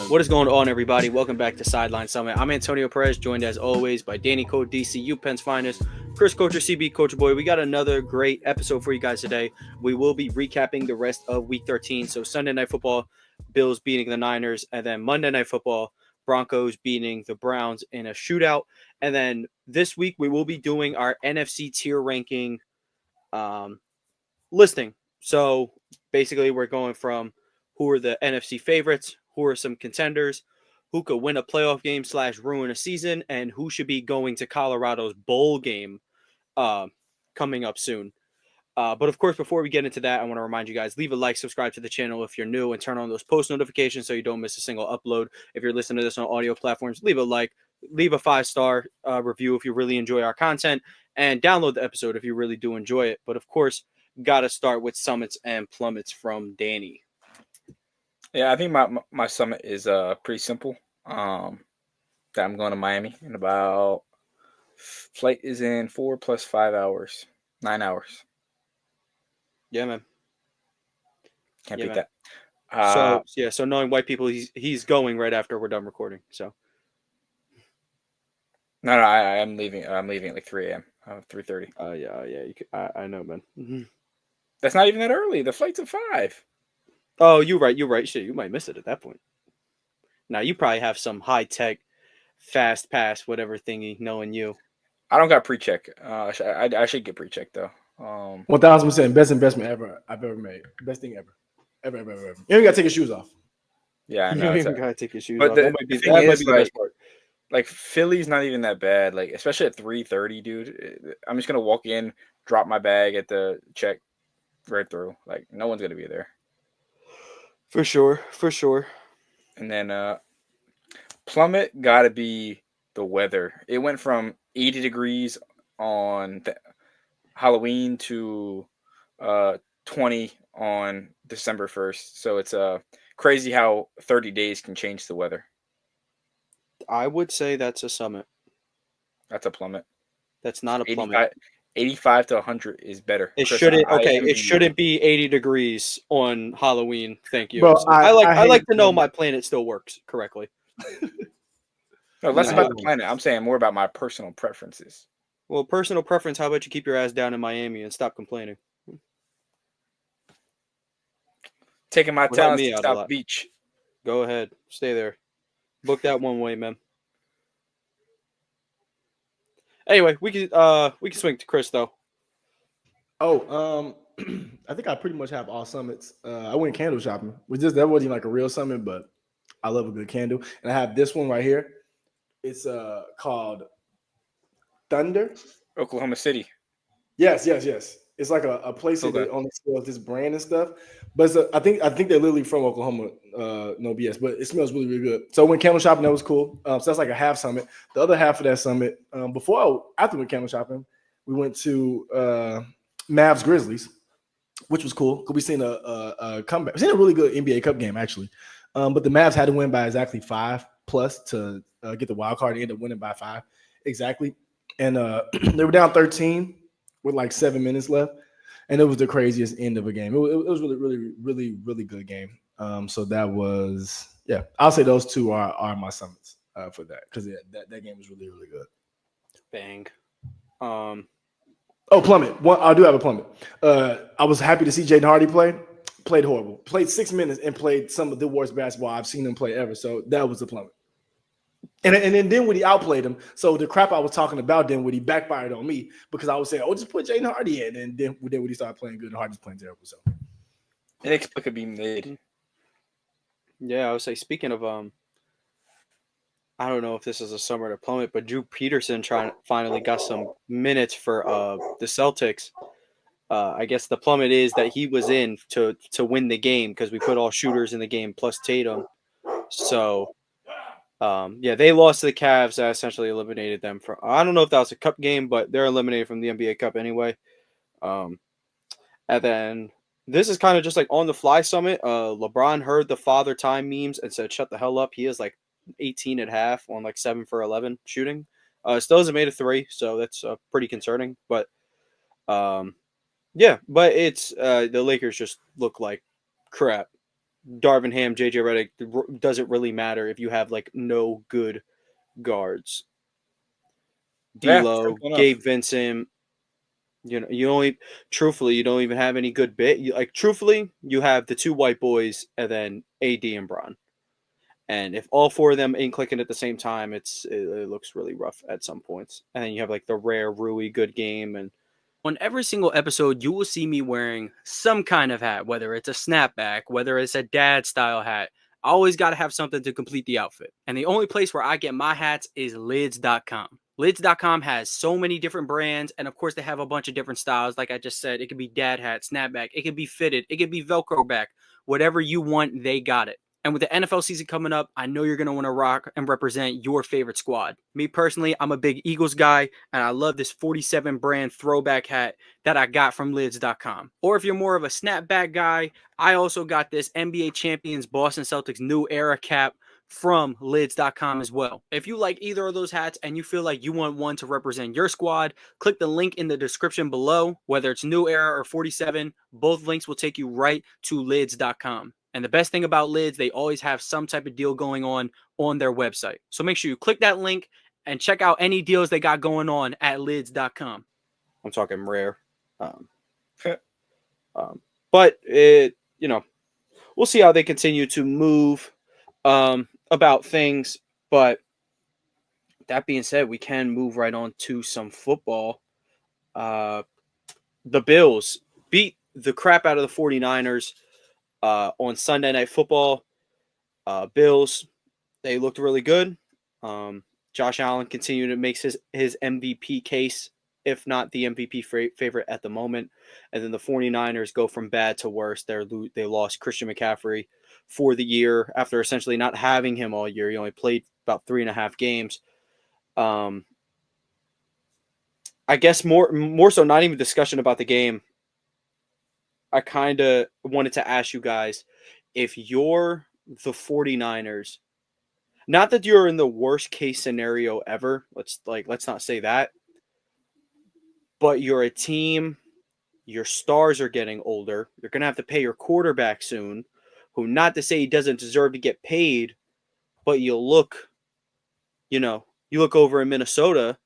What is going on, everybody? Welcome back to Sideline Summit. I'm Antonio Perez, joined as always by Danny Code, DC, Penn's finest, Chris Coacher, CB Coach Boy. We got another great episode for you guys today. We will be recapping the rest of Week 13. So Sunday Night Football, Bills beating the Niners, and then Monday Night Football, Broncos beating the Browns in a shootout. And then this week we will be doing our NFC tier ranking listing. So basically we're going from who are the NFC favorites, who are some contenders, who could win a playoff game / ruin a season, and who should be going to Colorado's bowl game coming up soon. But of course, before we get into that, I want to remind you guys, leave a like, subscribe to the channel if you're new, and turn on those post notifications so you don't miss a single upload. If you're listening to this on audio platforms, leave a like, leave a 5-star review if you really enjoy our content, and download the episode if you really do enjoy it. But of course, got to start with summits and plummets from Danny. Yeah, I think my summit is pretty simple. That I'm going to Miami in about flight is in 4 + 5 hours, 9 hours. Yeah, man. Can't beat that. So knowing white people, he's going right after we're done recording. So no, I'm leaving. I'm leaving at like 3 a.m. 3:30. Yeah. I know, man. Mm-hmm. That's not even that early. The flight's at 5. Oh, you're right. Shit, you might miss it at that point. Now you probably have some high tech, fast pass, whatever thingy. Knowing you, I don't got pre-check. I should get pre-check though. 1000%, best investment I've ever made. Best thing ever. You don't gotta take your shoes off. Yeah, I know. You gotta take your shoes but off. The, that might be the best part. Like Philly's not even that bad. Like especially at 3:30, dude. I'm just gonna walk in, drop my bag at the check, right through. Like no one's gonna be there. For sure. And then plummet gotta be the weather. It went from 80 degrees on Halloween to 20 on December 1st. So it's crazy how 30 days can change the weather. I would say that's a summit. That's a plummet. That's not a plummet. 85 to 100 is better. It shouldn't be 80 degrees on Halloween. Thank you. Bro, I like to know my planet still works correctly. No, less about the planet. I'm saying more about my personal preferences. Well, personal preference, how about you keep your ass down in Miami and stop complaining? Taking my talents to South Beach. Go ahead. Stay there. Book that one way, man. Anyway, we can swing to Chris though. Oh, I think I pretty much have all summits. I went candle shopping. That wasn't like a real summit, but I love a good candle. And I have this one right here. It's called Thunder. Oklahoma City. Yes. It's like a place that only sells this brand and stuff. But I think they're literally from Oklahoma. No BS, but it smells really, really good. So I went candle shopping. That was cool. So that's like a half summit. The other half of that summit, after we went candle shopping, we went to Mavs Grizzlies, which was cool because we seen a comeback. We seen a really good NBA Cup game actually. But the Mavs had to win by exactly 5+ to get the wild card. They ended up winning by 5 exactly, and they were down 13 with like 7 minutes left, and it was the craziest end of a game. It was really, really, really, really good game. So that was I'll say those two are my summits for that because that game was really, really good. Bang. Plummet. I do have a plummet. I was happy to see Jaden Hardy play. Played horrible. Played 6 minutes and played some of the worst basketball I've seen him play ever. So that was a plummet. And then Dinwiddie outplayed him. So the crap I was talking about Dinwiddie backfired on me because I was saying, just put Jaden Hardy in. And then Dinwiddie started playing good and Hardy's playing terrible. So inexplicably made. Yeah, I would say speaking of I don't know if this is a summer to plummet, but Drew Peterson finally got some minutes for the Celtics. I guess the plummet is that he was in to win the game because we put all shooters in the game plus Tatum. So, they lost to the Cavs. That essentially eliminated them from. I don't know if that was a cup game, but they're eliminated from the NBA Cup anyway. And then this is kind of just like on the fly summit. LeBron heard the father time memes and said, "Shut the hell up." He is like 18 at half on like 7 for 11 shooting. Still hasn't made a 3, so that's pretty concerning. But but it's the Lakers just look like crap. Darvin Ham, JJ Redick doesn't really matter if you have like no good guards. D'Lo, Gabe Vincent. You know, you don't even have any good bit. Truthfully, you have the two white boys and then AD and Bron. And if all four of them ain't clicking at the same time, it looks really rough at some points. And then you have like the rare Rui good game. And on every single episode, you will see me wearing some kind of hat, whether it's a snapback, whether it's a dad style hat. I always got to have something to complete the outfit. And the only place where I get my hats is lids.com. Lids.com has so many different brands, and of course they have a bunch of different styles. Like I just said, it could be dad hat, snapback, it could be fitted, it could be Velcro back. Whatever you want, they got it. And with the NFL season coming up, I know you're going to want to rock and represent your favorite squad. Me personally, I'm a big Eagles guy, and I love this 47 brand throwback hat that I got from lids.com. Or if you're more of a snapback guy, I also got this NBA champions Boston Celtics new era cap from lids.com as well. If you like either of those hats and you feel like you want one to represent your squad, click the link in the description below. Whether it's new era or 47, both links will take you right to lids.com. And the best thing about Lids, they always have some type of deal going on their website. So make sure you click that link and check out any deals they got going on at lids.com. I'm talking rare. But it, we'll see how they continue to move about things. But that being said, we can move right on to some football. The Bills beat the crap out of the 49ers. On Sunday Night Football. Bills, they looked really good. Josh Allen continued to make his MVP case, if not the MVP favorite at the moment. And then the 49ers go from bad to worse. They lost Christian McCaffrey for the year after essentially not having him all year. He only played about 3.5 games. I guess more so not even discussion about the game. I kind of wanted to ask you guys, if you're the 49ers, not that you're in the worst case scenario ever, let's not say that, but you're a team, your stars are getting older, you're going to have to pay your quarterback soon, who, not to say he doesn't deserve to get paid, but you look over in Minnesota,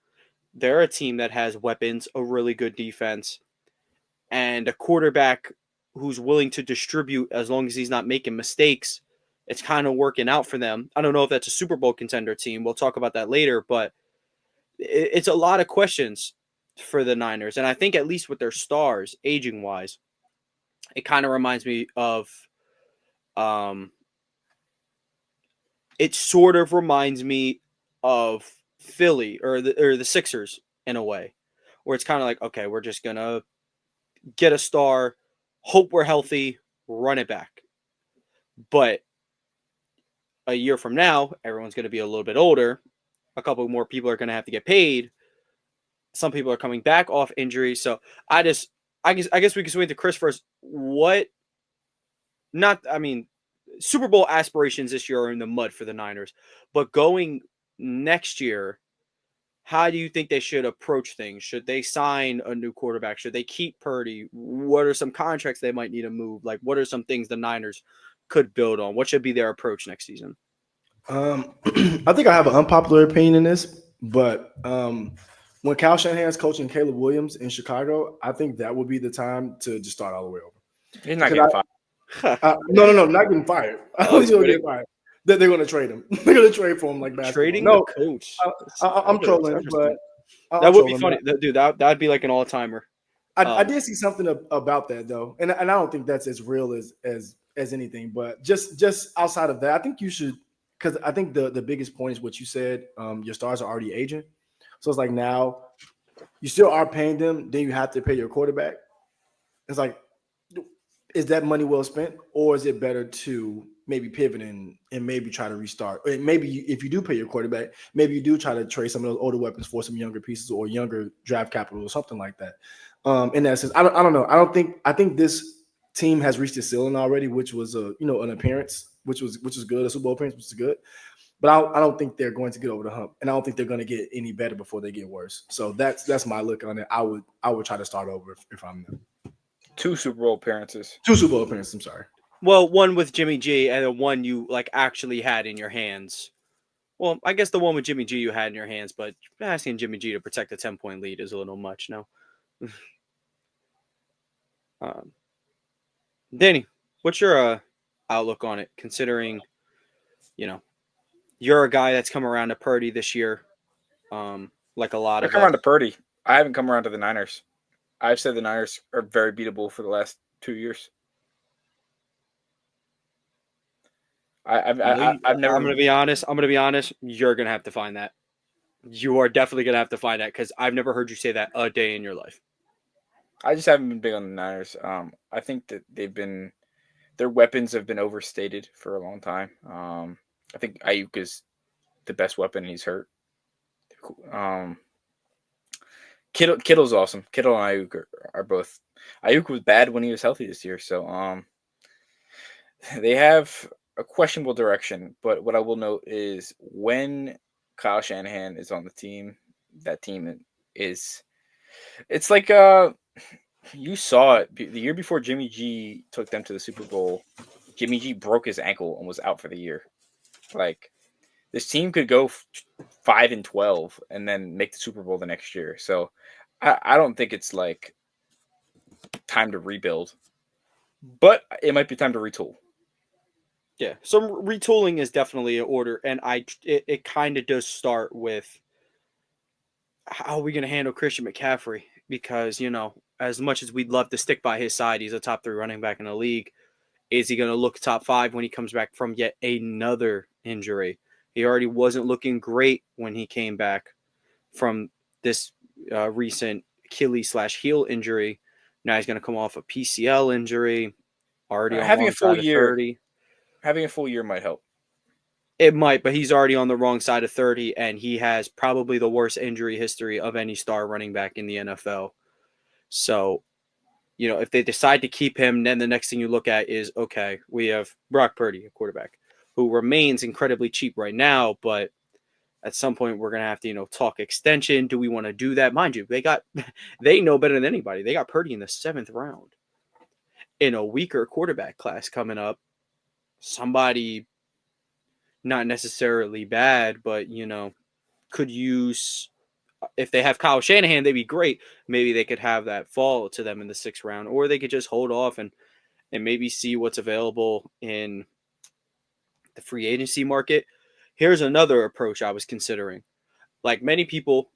they're a team that has weapons, a really good defense, and a quarterback who's willing to distribute as long as he's not making mistakes. It's kind of working out for them. I don't know if that's a Super Bowl contender team. We'll talk about that later, but it's a lot of questions for the Niners. And I think at least with their stars, aging-wise, it kind of reminds me of it sort of reminds me of Philly or the Sixers in a way, where it's kind of like, okay, we're just going to get a star, hope we're healthy, run it back. But a year from now, everyone's going to be a little bit older. A couple more people are going to have to get paid. Some people are coming back off injury. So I guess we can swing to Chris first. Super Bowl aspirations this year are in the mud for the Niners. But going next year, how do you think they should approach things? Should they sign a new quarterback? Should they keep Purdy? What are some contracts they might need to move? Like, what are some things the Niners could build on? What should be their approach next season? I think I have an unpopular opinion in this, but when Kyle Shanahan's coaching Caleb Williams in Chicago, I think that would be the time to just start all the way over. He's not getting fired. No, not getting fired. I don't think he'll get fired. They're going to trade him. They're going to trade for him like basketball. Trading the coach. I'm trolling, but that would be funny, dude. That'd be like an all-timer. I did see something about that though, and I don't think that's as real as anything. But just outside of that, I think you should, because I think the biggest point is what you said. Your stars are already aging, so it's like now you still are paying them. Then you have to pay your quarterback. It's like, is that money well spent, or is it better to maybe pivot and maybe try to restart? Or maybe if you do pay your quarterback, maybe you do try to trade some of those older weapons for some younger pieces or younger draft capital or something like that. In that sense, I don't know. I think this team has reached its ceiling already, which was an appearance, which was good, a Super Bowl appearance, which is good. But I don't think they're going to get over the hump, and I don't think they're going to get any better before they get worse. So that's my look on it. I would try to start over if I'm them. 2 Super Bowl appearances. 2 Super Bowl appearances. I'm sorry. Well, one with Jimmy G and the one you like actually had in your hands. Well, I guess the one with Jimmy G you had in your hands, but asking Jimmy G to protect a 10-point lead is a little much now. um, Danny, what's your outlook on it, considering, you're a guy that's come around to Purdy this year, like a lot I of come around us. to Purdy. I haven't come around to the Niners. I've said the Niners are very beatable for the last 2 years. I've I'm never. going to be honest. I'm going to be honest. You're going to have to find that. You are definitely going to have to find that because I've never heard you say that a day in your life. I just haven't been big on the Niners. I think that their weapons have been overstated for a long time. I think Ayuk is the best weapon. And he's hurt. Kittle's awesome. Kittle and Ayuk are both. Ayuk was bad when he was healthy this year, so they have a questionable direction. But what I will note is when Kyle Shanahan is on the team, that team is. It's like you saw it the year before Jimmy G took them to the Super Bowl. Jimmy G broke his ankle and was out for the year. Like this team could go 5-12 and then make the Super Bowl the next year. So I don't think it's like time to rebuild, but it might be time to retool. Yeah, some retooling is definitely in order, and it kind of does start with how are we going to handle Christian McCaffrey? Because, as much as we'd love to stick by his side, he's a top 3 running back in the league. Is he going to look top 5 when he comes back from yet another injury? He already wasn't looking great when he came back from this recent Achilles/heel injury. Now he's going to come off a PCL injury, already on Having a wrong full side of year, 30. having a full year might help. It might, but he's already on the wrong side of 30, and he has probably the worst injury history of any star running back in the NFL. So, if they decide to keep him, then the next thing you look at is, okay, we have Brock Purdy, a quarterback, who remains incredibly cheap right now, but at some point we're going to have to, talk extension. Do we want to do that? Mind you, they know better than anybody. They got Purdy in the 7th round. In a weaker quarterback class coming up, somebody not necessarily bad, but, could use, if they have Kyle Shanahan, they'd be great. Maybe they could have that fall to them in the 6th round, or they could just hold off and maybe see what's available in the free agency market. Here's another approach I was considering. Like many people,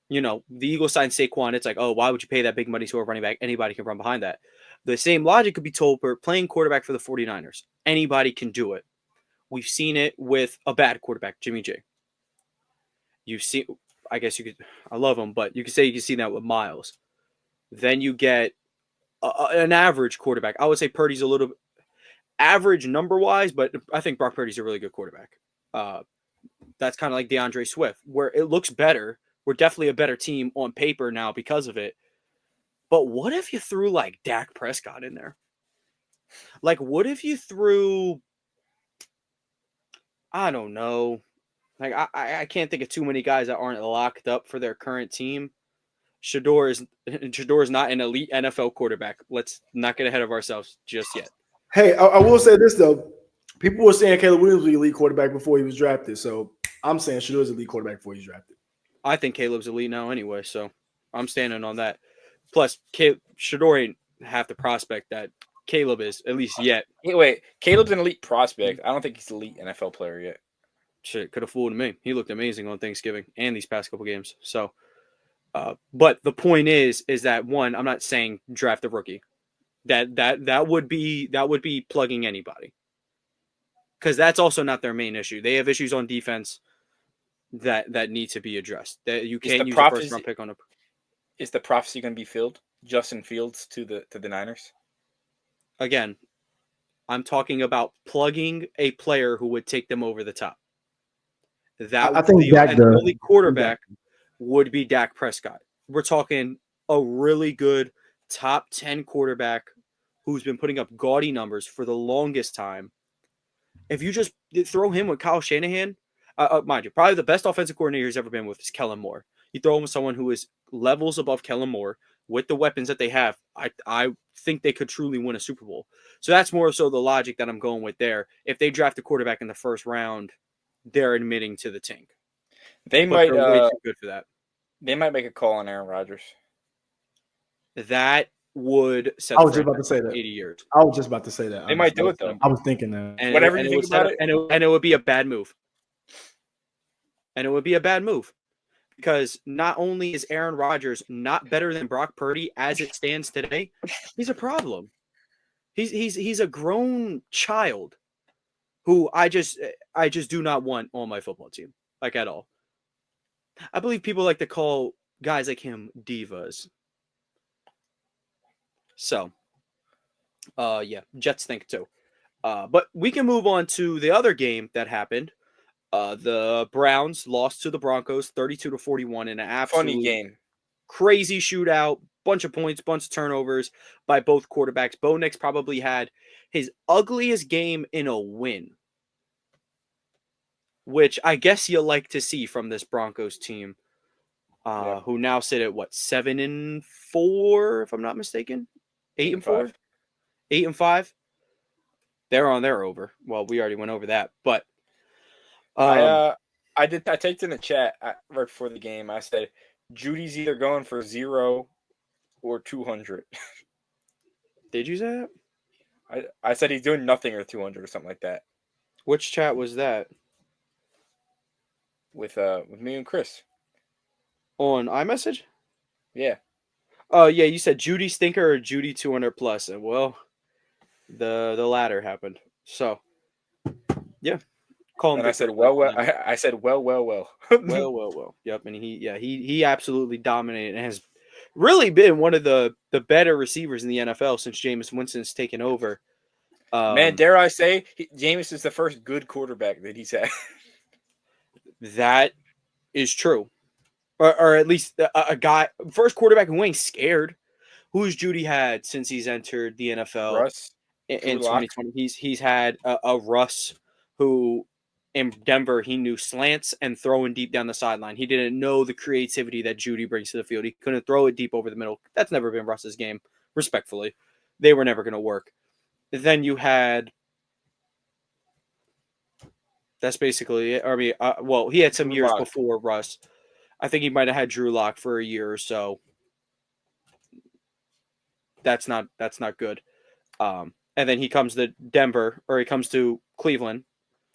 the Eagles signed Saquon. It's like, oh, why would you pay that big money to a running back? Anybody can run behind that. The same logic could be told for playing quarterback for the 49ers. Anybody can do it. We've seen it with a bad quarterback, Jimmy G. You've seen, I guess you could, I love him, but you could say you can see that with Miles. Then you get an average quarterback. I would say Purdy's a little average number wise, but I think Brock Purdy's a really good quarterback. That's kind of like DeAndre Swift, where it looks better. We're definitely a better team on paper now because of it. But what if you threw like Dak Prescott in there? Like, what if you threw, I don't know. Like, I can't think of too many guys that aren't locked up for their current team. Shador is not an elite NFL quarterback. Let's not get ahead of ourselves just yet. Hey, I will say this though. People were saying Caleb Williams was the elite quarterback before he was drafted. So I'm saying Shador was the elite quarterback before he was drafted. I think Caleb's elite now anyway, so I'm standing on that. Plus, Shador ain't half the prospect that Caleb is, at least yet. Wait, Caleb's an elite prospect. I don't think he's an elite NFL player yet. Shit, could have fooled me. He looked amazing on Thanksgiving and these past couple games. So, but the point is that one, I'm not saying draft a rookie. That would be plugging anybody, because that's also not their main issue. They have issues on defense that need to be addressed. That you can't use a first round pick on a. Is the prophecy going to be filled? Justin Fields to the Niners? Again, I'm talking about plugging a player who would take them over the top. That I think the only quarterback would be Dak Prescott. We're talking a really good top 10 quarterback who's been putting up gaudy numbers for the longest time. If you just throw him with Kyle Shanahan, mind you, probably the best offensive coordinator he's ever been with is Kellen Moore. You throw him with someone who is levels above Kellen Moore, with the weapons that they have, I think they could truly win a Super Bowl. So that's more so the logic that I'm going with there. If they draft a quarterback in the first round, they're admitting to the tank. They But might they're way too good for that. They might make a call on Aaron Rodgers. That would set I was just about to say that. 80 years. I was just about to say that. They might do it though. I was thinking that. And whatever you think about it, and it would be a bad move. And it would be a bad move because not only is Aaron Rodgers not better than Brock Purdy as it stands today, he's a problem. He's a grown child who I just do not want on my football team, like at all. I believe people like to call guys like him divas. So, yeah, Jets think too. But we can move on to the other game that happened. The Browns lost to the Broncos 32-41 in an absolute funny game. Crazy shootout, bunch of points, bunch of turnovers by both quarterbacks. Bo Nix probably had his ugliest game in a win, which I guess you'll like to see from this Broncos team, who now sit at 7-4, if I'm not mistaken, 8-4, 8-5. They're over. Well, we already went over that, but I typed in the chat right before the game. I said Judy's either going for 0 or 200. Did you say that? I said he's doing nothing or 200 or something like that. Which chat was that? With me and Chris. On iMessage? Yeah. Oh, yeah, you said Judy stinker or Judy 200 plus. And well, the latter happened. So, yeah. Call him. And I said, well. I said, well. well. Yep, and he absolutely dominated and has really been one of the better receivers in the NFL since Jameis Winston's taken over. Man, dare I say, Jameis is the first good quarterback that he's had. That is true. Or at least a guy, first quarterback who ain't scared. Who's Judy had since he's entered the NFL? Russ. In 2020. He's had a Russ who in Denver, he knew slants and throwing deep down the sideline. He didn't know the creativity that Judy brings to the field. He couldn't throw it deep over the middle. That's never been Russ's game, respectfully. They were never going to work. Then you had... That's basically it. I mean, well, he had some years before Russ. I think he might have had Drew Lock for a year or so. That's not good. And then he comes to Denver, or he comes to Cleveland.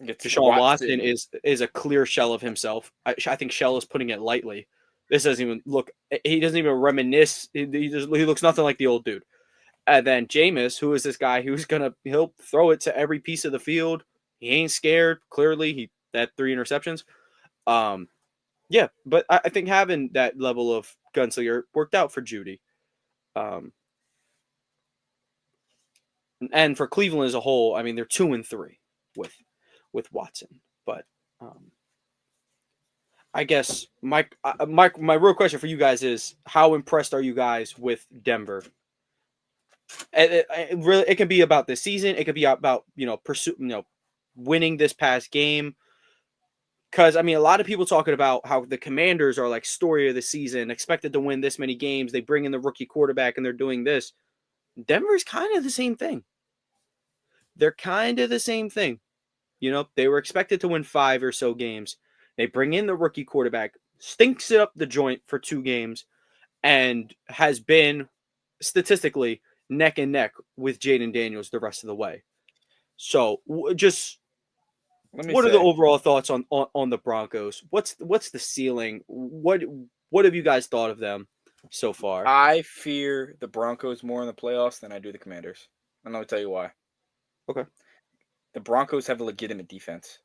Deshaun Watson is a clear shell of himself. I think shell is putting it lightly. This doesn't even look. He doesn't even reminisce. He looks nothing like the old dude. And then Jameis, who is this guy who's he'll throw it to every piece of the field. He ain't scared. Clearly, he had 3 interceptions. Yeah, but I think having that level of gunslinger worked out for Judy. And for Cleveland as a whole, I mean, they're 2-3 with Watson. But I guess my real question for you guys is, how impressed are you guys with Denver? It can be about this season. It could be about winning this past game. Because, I mean, a lot of people talking about how the Commanders are like story of the season, expected to win this many games. They bring in the rookie quarterback and they're doing this. Denver's kind of the same thing. They're kind of the same thing. They were expected to win 5 or so games. They bring in the rookie quarterback, stinks it up the joint for 2 games, and has been statistically neck and neck with Jaden Daniels the rest of the way. So just... What are the overall thoughts on the Broncos? What's the ceiling? What have you guys thought of them so far? I fear the Broncos more in the playoffs than I do the Commanders. And I'll tell you why. Okay. The Broncos have a legitimate defense.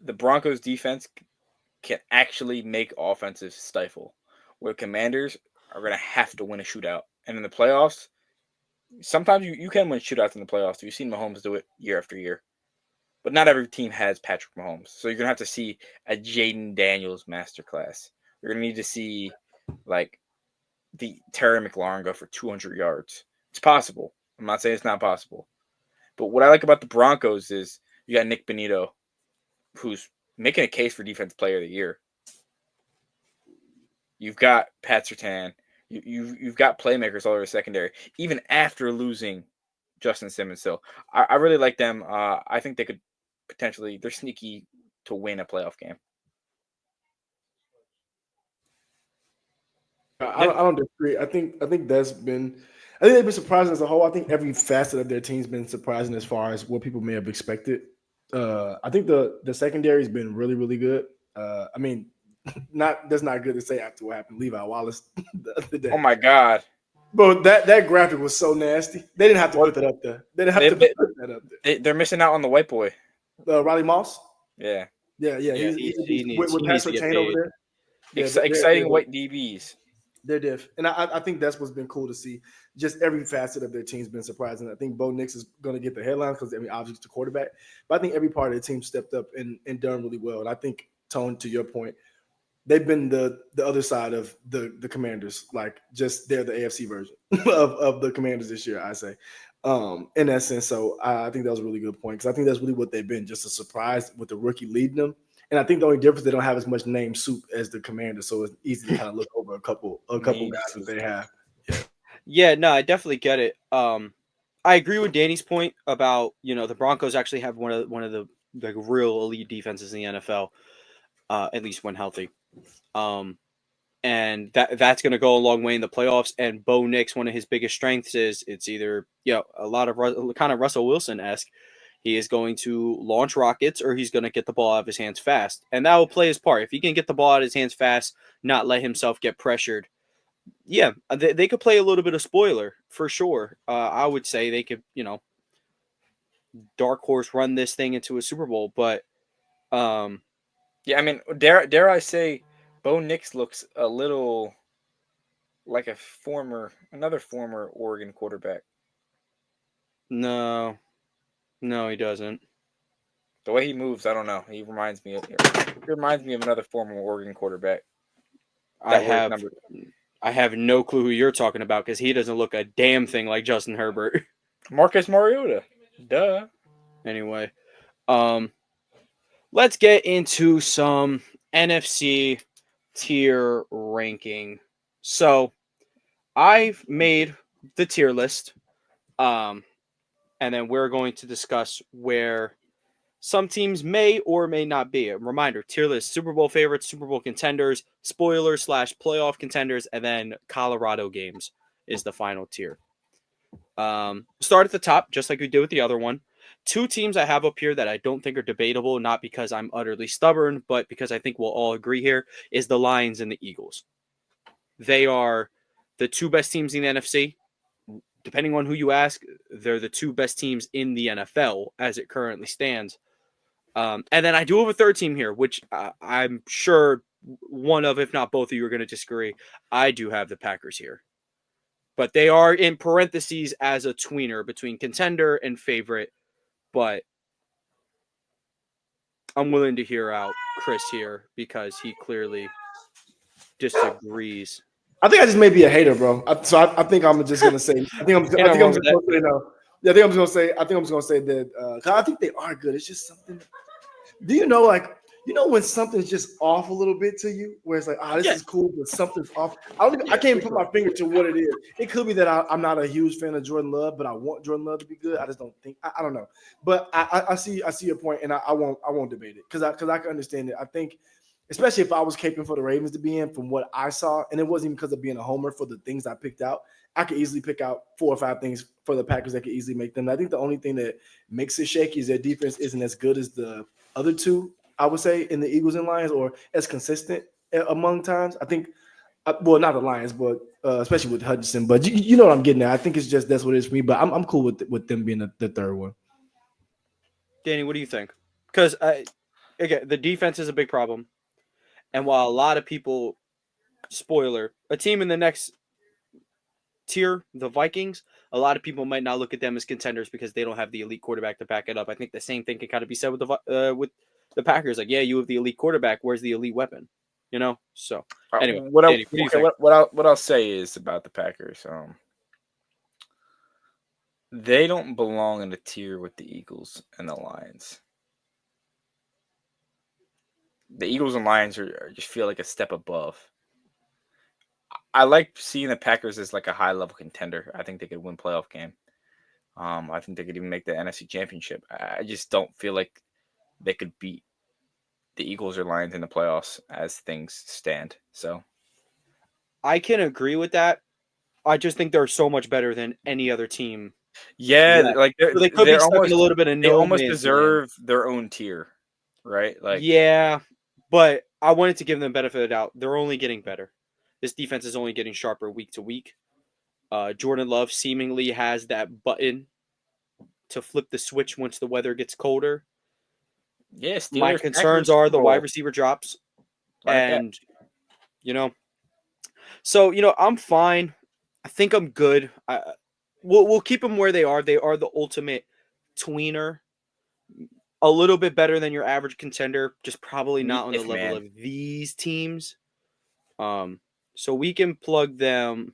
The Broncos defense can actually make offenses stifle, where Commanders are going to have to win a shootout. And in the playoffs, sometimes you can win shootouts in the playoffs. You've seen Mahomes do it year after year. But not every team has Patrick Mahomes. So you're going to have to see a Jaden Daniels masterclass. You're going to need to see, like, the Terry McLaurin go for 200 yards. It's possible. I'm not saying it's not possible. But what I like about the Broncos is you got Nick Bonito, who's making a case for Defensive Player of the Year. You've got Pat Surtain. You've got playmakers all over the secondary, even after losing Justin Simmons. So I really like them. I think they could potentially, they're sneaky to win a playoff game. I don't disagree. I think that's been. I think they've been surprising as a whole. I think every facet of their team's been surprising as far as what people may have expected. I think the secondary's been really, really good. I mean, that's not good to say after what happened to Levi Wallace the other day. Oh my God. But that graphic was so nasty. They didn't have to put that up there. They didn't have to put that up there. They're missing out on the white boy. Riley Moss? Yeah. Yeah. He needs with to get Surtain paid. over there. Yeah, Exciting white DBs. They're diff. And I think that's what's been cool to see. Just every facet of their team's been surprising. I think Bo Nix is going to get the headline because, obviously it's the quarterback. But I think every part of the team stepped up and done really well. And I think, Tone, to your point, they've been the other side of the Commanders. Like, just they're the AFC version of the Commanders this year, I say. In that sense. So I think that was a really good point because I think that's really what they've been, just a surprise with the rookie leading them. And I think the only difference, they don't have as much name soup as the Commanders, so it's easy to kind of look over a couple guys that they have. Yeah, no, I definitely get it. I agree with Danny's point about the Broncos actually have one of the like real elite defenses in the NFL, at least when healthy. And that's going to go a long way in the playoffs. And Bo Nix, one of his biggest strengths is it's either a lot of kind of Russell Wilson-esque. He is going to launch rockets or he's going to get the ball out of his hands fast. And that will play his part. If he can get the ball out of his hands fast, not let himself get pressured, yeah, they could play a little bit of spoiler for sure. I would say they could, dark horse run this thing into a Super Bowl. But yeah, I mean, dare I say, Bo Nix looks a little like another former Oregon quarterback. No, he doesn't. The way he moves, I don't know. He reminds me of another former Oregon quarterback. I have no clue who you're talking about because he doesn't look a damn thing like Justin Herbert. Marcus Mariota. Duh. Anyway, let's get into some NFC tier ranking. So I've made the tier list, and then we're going to discuss where some teams may or may not be. A reminder, tier list: Super Bowl favorites, Super Bowl contenders, spoilers / playoff contenders, and then Colorado games is the final tier. Start at the top, just like we did with the other one. Two teams I have up here that I don't think are debatable, not because I'm utterly stubborn, but because I think we'll all agree here, is the Lions and the Eagles. They are the two best teams in the NFC. Depending on who you ask, they're the two best teams in the NFL as it currently stands. And then I do have a third team here, which I'm sure one of, if not both of you, are going to disagree. I do have the Packers here. But they are in parentheses as a tweener between contender and favorite. But I'm willing to hear out Chris here because he clearly disagrees. I think I just may be a hater, bro. I think I'm just gonna say. I think I'm just gonna say no. Yeah, I think I'm just gonna say that. I think they are good. It's just something. Do you know, when something's just off a little bit to you, where it's like, this is cool, but something's off. I can't even put my finger to what it is. It could be that I'm not a huge fan of Jordan Love, but I want Jordan Love to be good. I just don't think. I don't know, but I see your point, and I won't debate it because I can understand it. I think, especially if I was caping for the Ravens to be in, from what I saw, and it wasn't even because of being a homer for the things I picked out. I could easily pick out 4 or 5 things for the Packers that could easily make them. I think the only thing that makes it shaky is their defense isn't as good as the other two, I would say, in the Eagles and Lions, or as consistent among times. I think, well, not the Lions, but especially with Hutchinson. But you know what I'm getting at. I think it's just that's what it is for me. But I'm cool with them being the third one. Danny, what do you think? Because again, the defense is a big problem, and while a lot of people, spoiler, a team in the next tier, the Vikings, a lot of people might not look at them as contenders because they don't have the elite quarterback to back it up. I think the same thing can kind of be said with the Packers. Like, yeah, you have the elite quarterback. Where's the elite weapon? So anyway, Danny, what I'll say is about the Packers. They don't belong in a tier with the Eagles and the Lions. The Eagles and Lions are just feel like a step above. I like seeing the Packers as like a high level contender. I think they could win playoff game. I think they could even make the NFC Championship. I just don't feel like they could beat the Eagles or Lions in the playoffs as things stand. So I can agree with that. I just think they're so much better than any other team. yeah, That, like so they could be stuck in a little bit of they no almost man's land. deserve their own tier, right? Like Yeah, but I wanted to give them benefit of the doubt. They're only getting better. This defense is only getting sharper week to week. Jordan Love seemingly has that button to flip the switch once the weather gets colder. yeah, My Steelers concerns Packers are Super the wide Bowl. receiver drops, Run it back. and so I'm fine. I think I'm good. We'll keep them where they are. They are the ultimate tweener. A little bit better than your average contender, just probably not on the level of these teams. So we can plug them,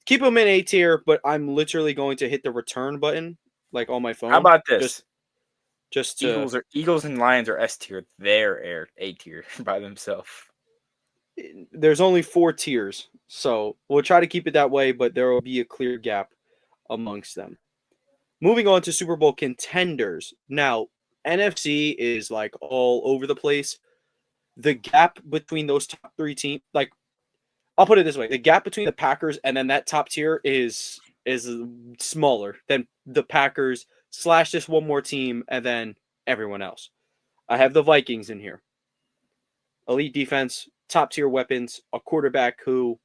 keep them in A tier, but I'm literally going to hit the return button like on my phone. How about this? Just to, Eagles and Lions are S tier. They're A tier by themselves. there's only 4 tiers, so we'll try to keep it that way, but there will be a clear gap amongst them. Moving on to Super Bowl contenders. Now, NFC is like all over the place. The gap between those top 3 teams, like I'll put it this way: the gap between the Packers and then that top tier is smaller than the Packers / this one more team and then everyone else. I have the Vikings in here. Elite defense, top tier weapons, a quarterback who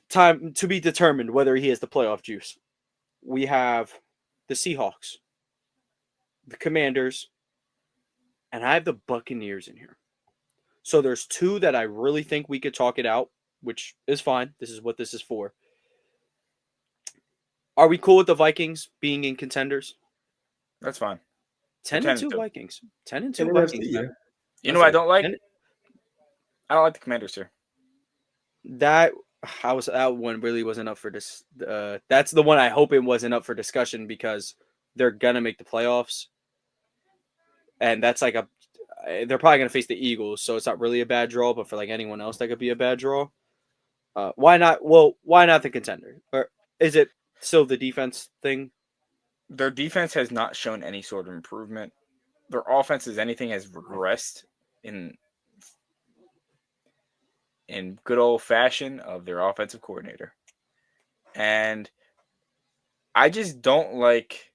time to be determined whether he has the playoff juice. We have the Seahawks, the Commanders, and I have the Buccaneers in here. So there's 2 that I really think we could talk it out, which is fine. This is what this is for. Are we cool with the Vikings being in contenders? That's fine. 10-2 Vikings. 10-2 NFC, Vikings. yeah. You know what I don't like? I don't like the Commanders here. That one really wasn't up for this. That's the one I hope it wasn't up for discussion because they're gonna make the playoffs, and that's like they're probably gonna face the Eagles, so it's not really a bad draw. But for like anyone else, that could be a bad draw. Why not? Well, why not the contender? Or is it still the defense thing? Their defense has not shown any sort of improvement. Their offense, as anything, has regressed in good old fashion of their offensive coordinator. And I just don't like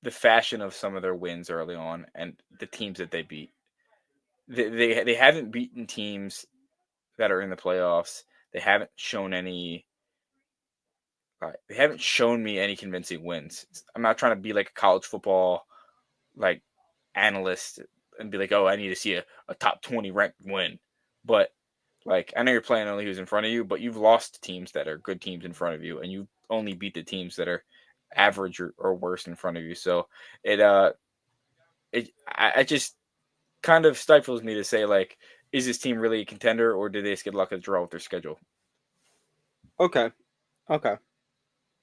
the fashion of some of their wins early on and the teams that they beat. They haven't beaten teams that are in the playoffs. They haven't shown any. They haven't shown me any convincing wins. I'm not trying to be like a college football like analyst and be like, oh, I need to see a top 20 ranked win. But like, I know you're playing only who's in front of you, but you've lost to teams that are good teams in front of you, and you only beat the teams that are average or worse in front of you. So it just kind of stifles me to say, like, is this team really a contender, or did they just get lucky to draw with their schedule? Okay.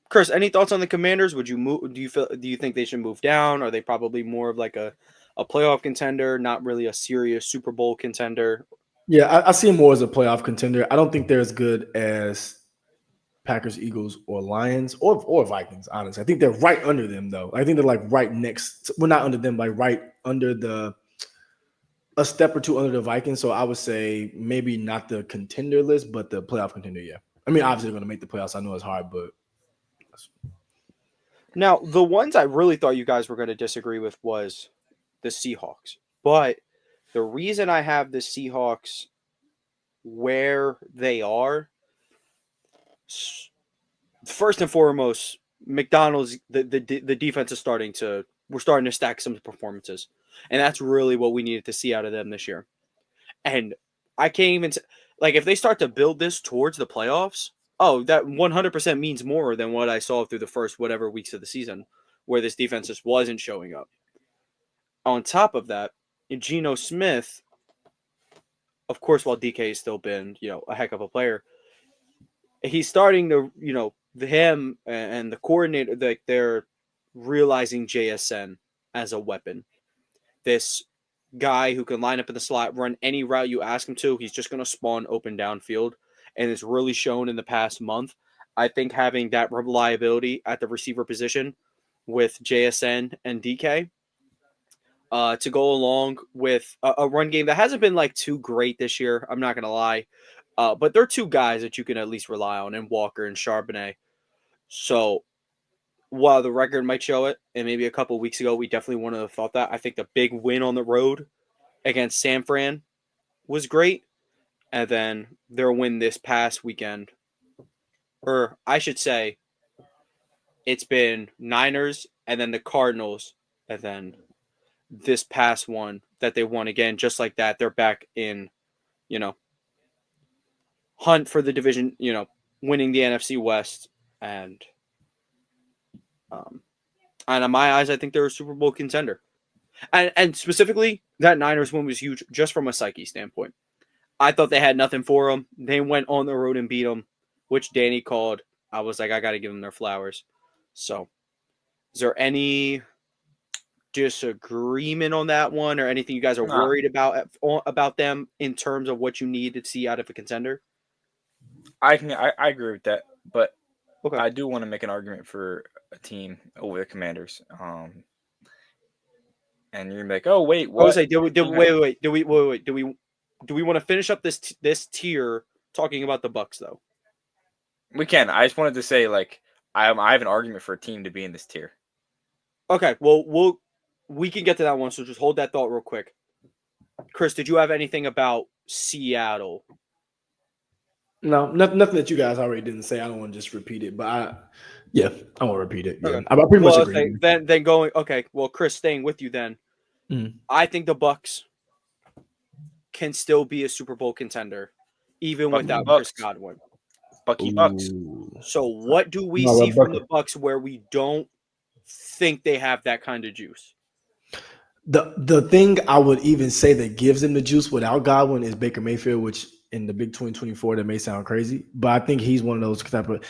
Chris, any thoughts on the Commanders? Would you move? Do you think they should move down? Are they probably more of like a playoff contender, not really a serious Super Bowl contender? Yeah, I see them more as a playoff contender. I don't think they're as good as Packers, Eagles, or Lions, or Vikings, honestly. I think they're right under them, though. I think they're like right next. We're not under them, like right under a step or 2 under the Vikings. So I would say maybe not the contender list, but the playoff contender, yeah. I mean, obviously they're going to make the playoffs. I know it's hard, but. Now, the ones I really thought you guys were going to disagree with was the Seahawks. But the reason I have the Seahawks where they are, first and foremost, McDonald's, the defense is we're starting to stack some performances. And that's really what we needed to see out of them this year. And I can't even, like, if they start to build this towards the playoffs, that 100% means more than what I saw through the first whatever weeks of the season where this defense just wasn't showing up. On top of that, Geno Smith, of course, while DK has still been, a heck of a player, he's starting to, him and the coordinator, they're realizing JSN as a weapon. This guy who can line up in the slot, run any route you ask him to. He's just going to spawn open downfield, and it's really shown in the past month. I think having that reliability at the receiver position with JSN and DK to go along with a run game that hasn't been like too great this year. I'm not going to lie. But they're two guys that you can at least rely on, and Walker and Charbonnet. So while the record might show it, and maybe a couple of weeks ago we definitely wouldn't have thought that, I think the big win on the road against San Fran was great. And then their win this past weekend, or I should say, it's been Niners and then the Cardinals, and then this past one that they won again, just like that. They're back in, hunt for the division, winning the NFC West. And in my eyes, I think they're a Super Bowl contender. And specifically, that Niners win was huge just from a psyche standpoint. I thought they had nothing for them. They went on the road and beat them, which Danny called. I was like, I got to give them their flowers. So, is there any disagreement on that one, or anything you guys are worried about them in terms of what you need to see out of a contender? I agree with that, but okay. I do want to make an argument for a team over the Commanders. And you're like, oh wait, what? I was like, wait. Do we want to finish up this tier talking about the Bucs though? We can. I just wanted to say, like, I have an argument for a team to be in this tier. Okay, well, we can get to that one, so just hold that thought real quick. Chris, did you have anything about Seattle? No, nothing that you guys already didn't say. I don't want to just repeat it, but I won't repeat it. Yeah. Okay. I pretty much agree. Then going, okay, well, Chris, staying with you then. I think the Bucs can still be a Super Bowl contender, even without Chris Godwin. Bucky Bucks. So what do we see from the Bucs where we don't think they have that kind of juice? The thing I would even say that gives them the juice without Godwin is Baker Mayfield, which in the Big 2024 that may sound crazy, but I think he's one of those type of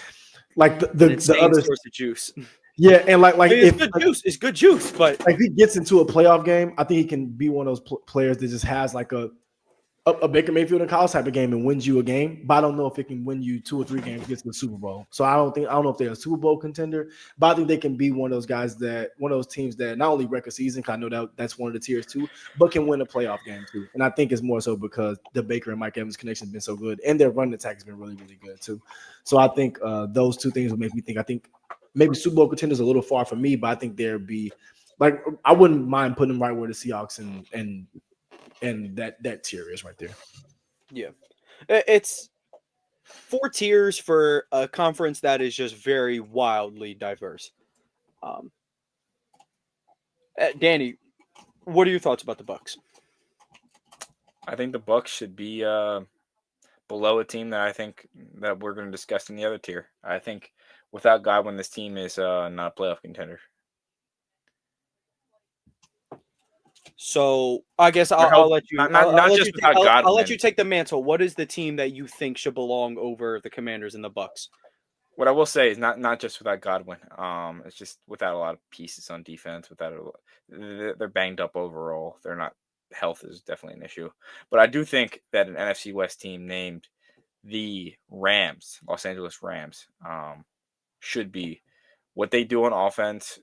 like the other source of juice. Yeah, and like it's good juice, but like if he gets into a playoff game, I think he can be one of those players that just has like a Baker Mayfield and college type of game and wins you a game, but I don't know if it can win you 2 or 3 games to get to the Super Bowl. So I don't know if they're a Super Bowl contender, but I think they can be one of those guys one of those teams that not only wreck a season, because I know that's one of the tiers too, but can win a playoff game too. And I think it's more so because the Baker and Mike Evans connection has been so good, and their running attack has been really, really good too. So I think those two things will make me think. I think maybe Super Bowl contenders a little far from me, but I think there'd be like I wouldn't mind putting them right where the Seahawks and that tier is right there. Yeah. It's 4 tiers for a conference that is just very wildly diverse. Danny, what are your thoughts about the Bucs? I think the Bucs should be below a team that I think that we're going to discuss in the other tier. I think without Godwin, this team is not a playoff contender. So I guess I'll let you. I'll let you take the mantle. What is the team that you think should belong over the Commanders and the Bucs? What I will say is not just without Godwin. It's just without a lot of pieces on defense. They're banged up overall. They're not. Health is definitely an issue. But I do think that an NFC West team named the Rams, Los Angeles Rams, should be. What they do on offense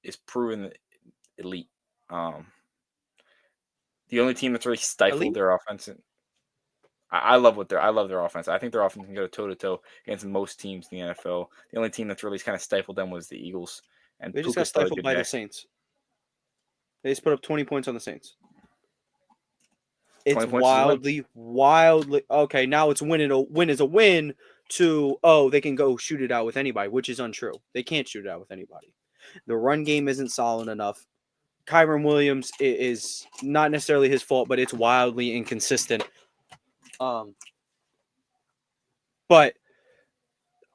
is proven elite. The only team that's really stifled their offense. I love their offense. I think their offense can go toe to toe against most teams in the NFL. The only team that's really kind of stifled them was the Eagles. And they just got stifled by the Saints. They just put up 20 points on the Saints. It's wildly. Okay, now it's win is a win to, they can go shoot it out with anybody, which is untrue. They can't shoot it out with anybody. The run game isn't solid enough. Kyron Williams is not necessarily his fault, but it's wildly inconsistent. But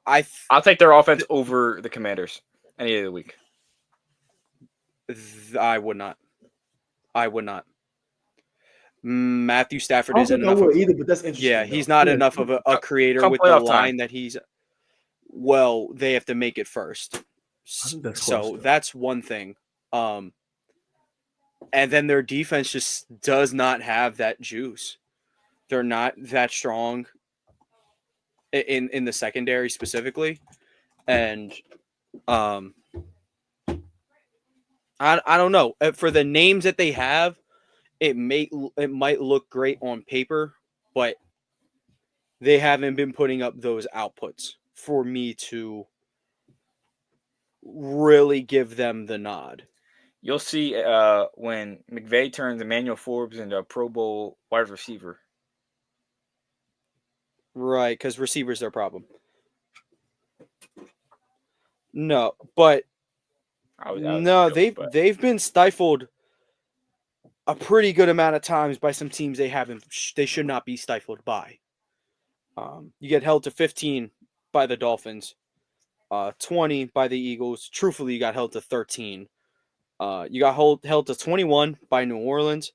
I'll take their offense over the Commanders any day of the week. I would not. Matthew Stafford isn't enough. Either, but that's interesting. Yeah, he's not enough of a creator with the line that he's. Well, they have to make it first. So that's one thing. And then their defense just does not have that juice. They're not that strong in the secondary specifically. And I don't know. For the names that they have, it might look great on paper, but they haven't been putting up those outputs for me to really give them the nod. You'll see when McVay turns Emmanuel Forbes into a Pro Bowl wide receiver. Right, because receivers their problem. No, but they've been stifled a pretty good amount of times by some teams they should not be stifled by. You get held to 15 by the Dolphins, 20 by the Eagles. Truthfully, you got held to 13. You got held to 21 by New Orleans.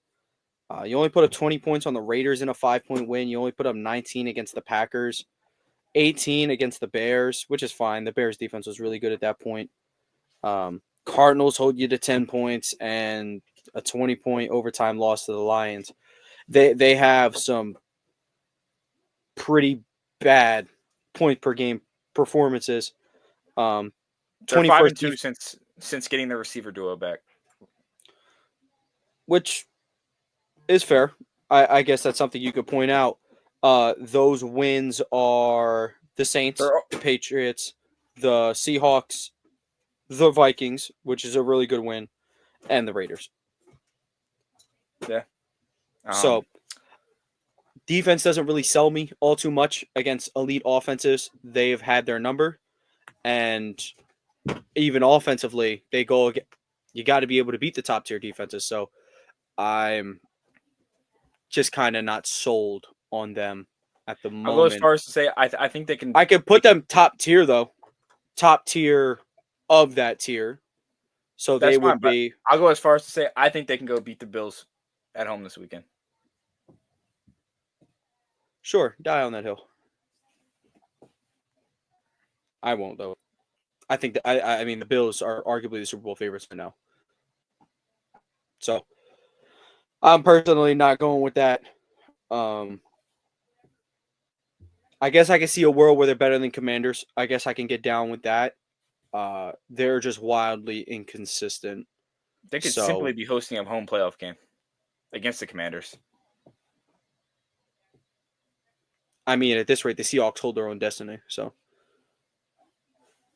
You only put up 20 points on the Raiders in a 5-point win. You only put up 19 against the Packers, 18 against the Bears, which is fine. The Bears defense was really good at that point. Cardinals hold you to 10 points and a 20-point overtime loss to the Lions. They have some pretty bad point per game performances. They're 5-2 since getting the receiver duo back, which is fair. I guess that's something you could point out. Those wins are the Saints, the Patriots, the Seahawks, the Vikings, which is a really good win, and the Raiders. Yeah. So defense doesn't really sell me all too much against elite offenses. They've had their number, and even offensively, they go. You got to be able to beat the top tier defenses. So I'm just kind of not sold on them at the moment. I'll go as far as to say I think they can. I could put them top tier though, top tier of that tier. So they would be. I'll go as far as to say I think they can go beat the Bills at home this weekend. Sure, die on that hill. I won't though. I think that I mean the Bills are arguably the Super Bowl favorites right now. So I'm personally not going with that. I guess I can see a world where they're better than Commanders. I guess I can get down with that. They're just wildly inconsistent. They could simply be hosting a home playoff game against the Commanders. I mean, at this rate, the Seahawks hold their own destiny. So,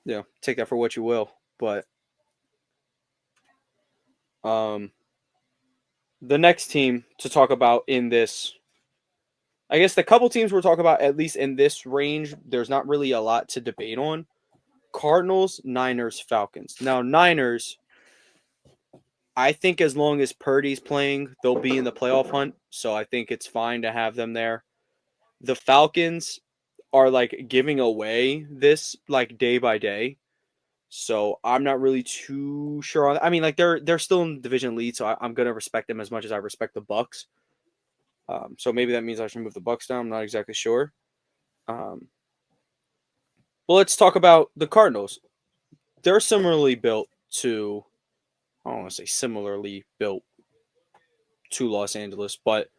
yeah, take that for what you will. But the next team to talk about in this, I guess the couple teams we're talking about, at least in this range, there's not really a lot to debate on. Cardinals, Niners, Falcons. Now, Niners, I think as long as Purdy's playing, they'll be in the playoff hunt. So I think it's fine to have them there. The Falcons are like giving away this like day by day. So I'm not really too sure on. I mean, like they're still in division lead, so I'm gonna respect them as much as I respect the Bucks. So maybe that means I should move the Bucks down. I'm not exactly sure. Well, let's talk about the Cardinals. They're similarly built to. I don't want to say similarly built to Los Angeles, but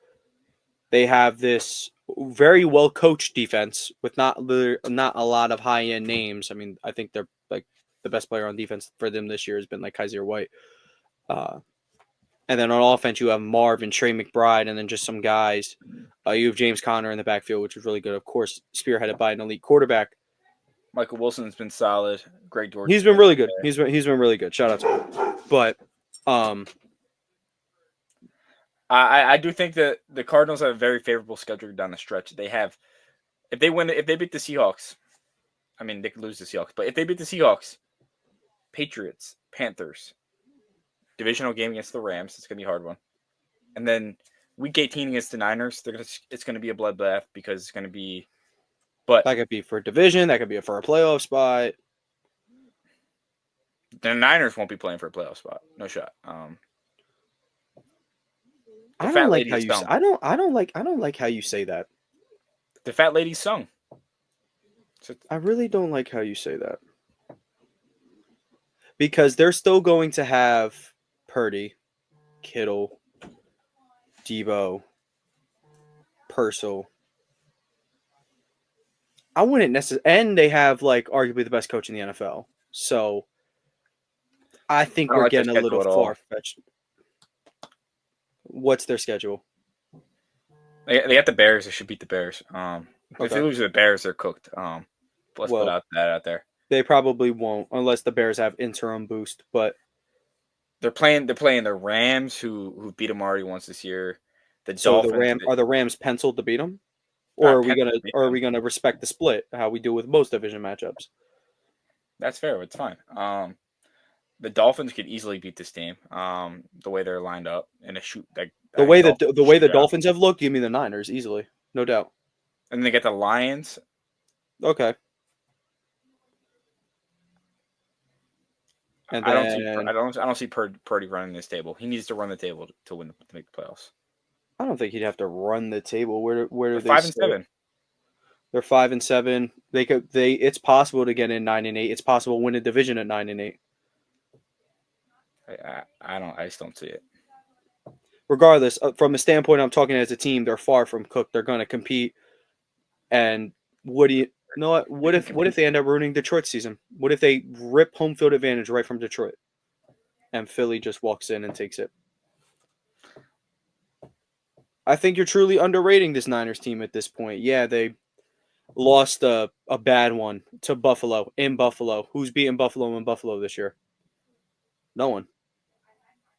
they have this very well coached defense with not a lot of high end names. I mean, I think they're like the best player on defense for them this year has been like Kaiser White. And then on offense, you have Marv and Trey McBride, and then just some guys. You have James Conner in the backfield, which is really good. Of course, spearheaded by an elite quarterback. Michael Wilson's been solid. Greg Dortch. He's been really good. He's been really good. Shout out to him. But I do think that the Cardinals have a very favorable schedule down the stretch. They have, if they beat the Seahawks, I mean they could lose the Seahawks, but if they beat the Seahawks, Patriots, Panthers, divisional game against the Rams, it's gonna be a hard one, and then Week 18 against the Niners, it's gonna be a bloodbath because it's gonna be. But that could be for a division. That could be for a playoff spot. The Niners won't be playing for a playoff spot. No shot. I don't like how you. I don't like how you say that. The fat lady sung. I really don't like how you say that. Because they're still going to have Purdy. Kittle, Debo, Purcell. I wouldn't necessarily, and they have like arguably the best coach in the NFL. So I think I don't we're like their getting a little schedule at all. far fetched. What's their schedule? They got the Bears. They should beat the Bears. If they Okay. lose to the Bears, they're cooked. Let's put that out there. They probably won't unless the Bears have interim boost. But They're playing the Rams, who beat them already once this year. The so Dolphins. are the Rams penciled to beat them, or are we gonna respect the split? How we do with most division matchups? That's fair. It's fine. The Dolphins could easily beat this team. The way they're lined up in a shoot. The way the Dolphins have looked, give me the Niners easily, no doubt. And then they get the Lions. Okay. And I don't see Purdy running this table. He needs to run the table to make the playoffs. I don't think he'd have to run the table. Where do they 5-7? They're 5-7. It's possible to get in 9-8. It's possible to win a division at 9-8. I just don't see it. Regardless, from a standpoint, I'm talking as a team. They're far from cooked. They're going to compete. And what do you know? What if they end up ruining Detroit's season? What if they rip home field advantage right from Detroit, and Philly just walks in and takes it? I think you're truly underrating this Niners team at this point. Yeah, they lost a bad one to Buffalo in Buffalo. Who's beating Buffalo in Buffalo this year? No one.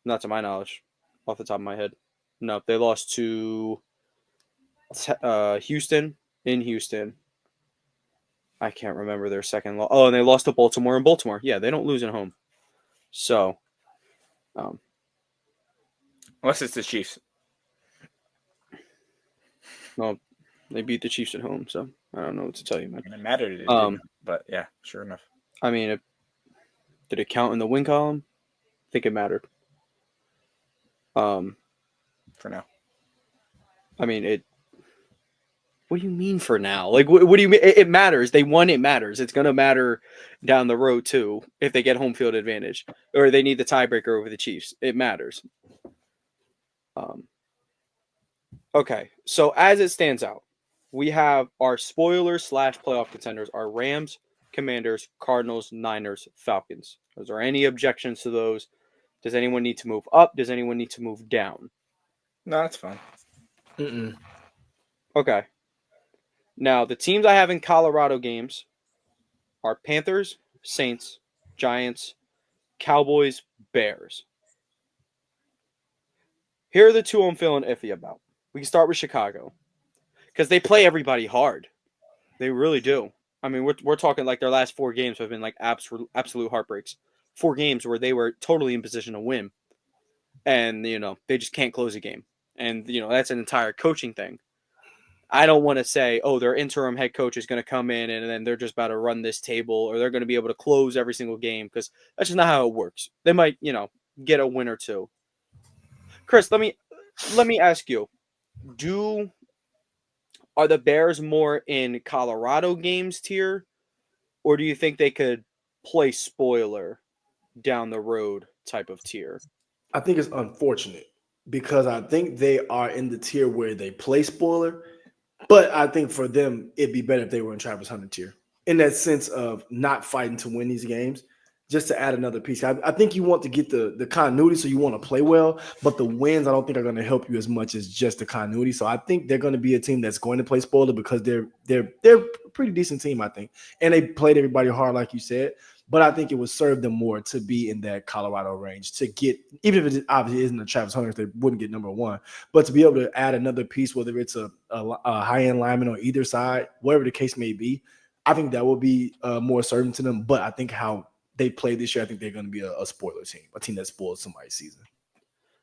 Not to my knowledge, off the top of my head. No, they lost to Houston in Houston. I can't remember their second loss. Oh, and they lost to Baltimore in Baltimore. Yeah, they don't lose at home. So, unless it's the Chiefs. Well, they beat the Chiefs at home, so I don't know what to tell you, man. It mattered, but yeah, sure enough. I mean, did it count in the win column? I think it mattered. For now. I mean, it. What do you mean for now? Like, what do you mean? It matters. They won. It matters. It's gonna matter down the road too if they get home field advantage or they need the tiebreaker over the Chiefs. It matters. Okay, so as it stands out, we have our spoilers / playoff contenders: our Rams, Commanders, Cardinals, Niners, Falcons. Is there any objections to those? Does anyone need to move up? Does anyone need to move down? No, that's fine. Okay. Now, the teams I have in Colorado games are Panthers, Saints, Giants, Cowboys, Bears. Here are the two I'm feeling iffy about. We can start with Chicago because they play everybody hard. They really do. I mean, we're talking like their last 4 games have been like absolute heartbreaks. 4 games where they were totally in position to win. And, they just can't close a game. And, that's an entire coaching thing. I don't want to say, oh, their interim head coach is going to come in and then they're just about to run this table or they're going to be able to close every single game because that's just not how it works. They might, get a win or two. Chris, let me ask you, are the Bears more in Colorado games tier, or do you think they could play spoiler down the road type of tier? I think it's unfortunate because I think they are in the tier where they play spoiler, but I think for them it'd be better if they were in Travis Hunter tier in that sense of not fighting to win these games. Just to add another piece, I think you want to get the continuity, so you want to play well, but the wins I don't think are going to help you as much as just the continuity. So I think they're going to be a team that's going to play spoiler because they're a pretty decent team, I think, and they played everybody hard, like you said. But I think it would serve them more to be in that Colorado range to get, even if it obviously isn't a Travis Hunter, they wouldn't get number 1, but to be able to add another piece, whether it's a high-end lineman on either side, whatever the case may be, I think that will be more serving to them. But I think how they play this year, I think they're going to be a spoiler team, a team that spoils somebody's season.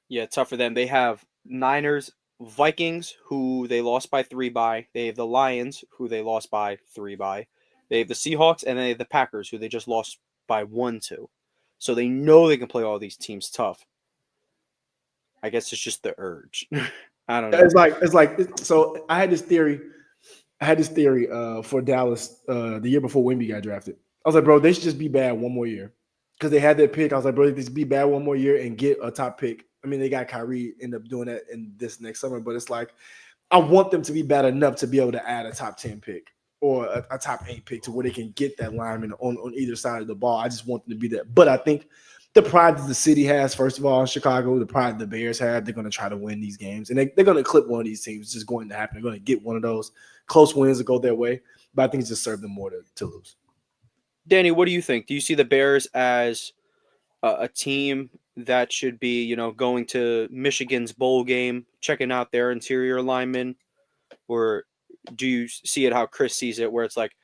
Yeah, tough for them. They have Niners, Vikings, who they lost by 3 by. They have the Lions, who they lost by 3 by. They have the Seahawks, and they have the Packers, who they just lost by 1-2. So they know they can play all these teams tough. I guess it's just the urge. I don't know. It's like so I had this theory for Dallas the year before Wemby got drafted. I was like, bro, they should just be bad one more year because they had their pick. I was like, bro, they should be bad one more year and get a top pick I mean, they got Kyrie end up doing that in this next summer, but it's like I want them to be bad enough to be able to add a top 10 pick or a top 8 pick to where they can get that lineman on either side of the ball. I just want them to be that. But I think the pride that the city has, first of all, in Chicago, the pride the Bears have, they're going to try to win these games. And they're going to clip one of these teams. It's just going to happen. They're going to get one of those close wins that go their way. But I think it's just served them more to lose. Danny, what do you think? Do you see the Bears as a team that should be, you know, going to Michigan's bowl game, checking out their interior linemen? Or do you see it how Chris sees it, where it's like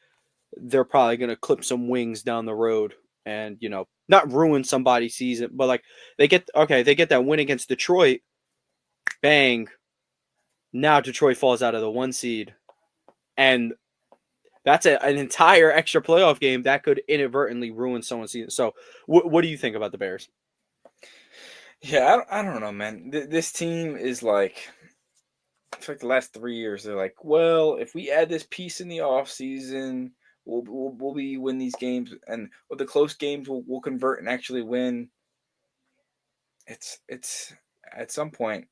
they're probably going to clip some wings down the road and, you know, not ruin somebody's season, but like they get that win against Detroit, bang, now Detroit falls out of the 1 seed, and that's an entire extra playoff game that could inadvertently ruin someone's season. So what do you think about the Bears? Yeah, I don't know, man. This team is like, it's like the last 3 years. They're like, well, if we add this piece in the offseason, we'll be win these games, and with the close games, we'll convert and actually win. It's at some point,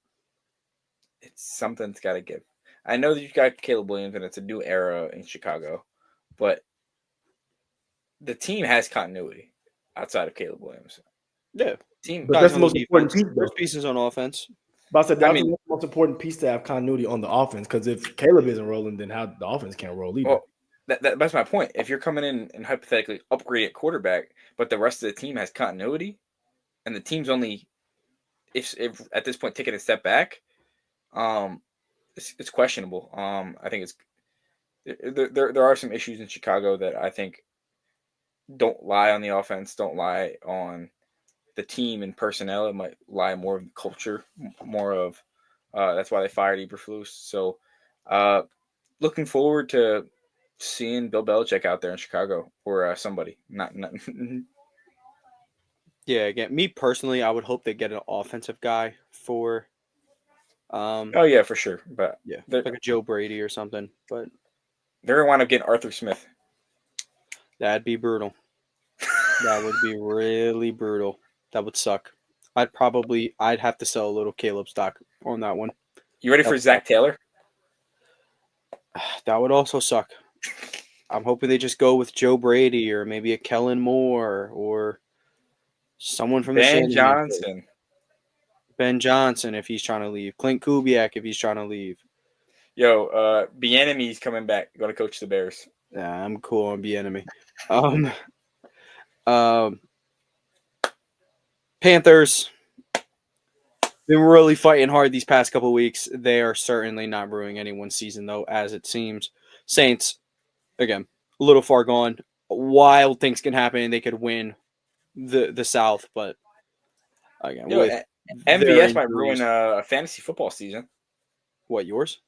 it's something's got to give. I know that you've got Caleb Williams, and it's a new era in Chicago, but the team has continuity outside of Caleb Williams. Yeah, team. But that's the most important piece. There's pieces on offense. But I said that's the most important piece to have continuity on the offense, because if Caleb isn't rolling, then how the offense can't roll either. Well, that's my point. If you're coming in and hypothetically upgrade at quarterback, but the rest of the team has continuity, and the team's only if at this point taking a step back, it's questionable. I think there are some issues in Chicago that I think don't lie on the offense, don't lie on the team and personnel. It might lie more of culture, more of that's why they fired Eberflus. So looking forward to seeing Bill Belichick out there in Chicago or somebody. Not Yeah, again, me personally, I would hope they get an offensive guy for oh yeah, for sure. But yeah, like a Joe Brady or something. But they're gonna wind up getting Arthur Smith. That'd be brutal. That would be really brutal. That would suck. I'd have to sell a little Caleb stock on that one. You ready for Zach Taylor? That would also suck. I'm hoping they just go with Joe Brady or maybe a Kellen Moore or someone from Ben Johnson. Ben Johnson if he's trying to leave. Clint Kubiak if he's trying to leave. Yo, Bieniemy's coming back. Going to coach the Bears. Yeah, I'm cool on Bieniemy. Panthers been really fighting hard these past couple of weeks. They are certainly not ruining anyone's season, though, as it seems. Saints, again, a little far gone. Wild things can happen. They could win the South, but again, MVS might ruin a fantasy football season. What, yours?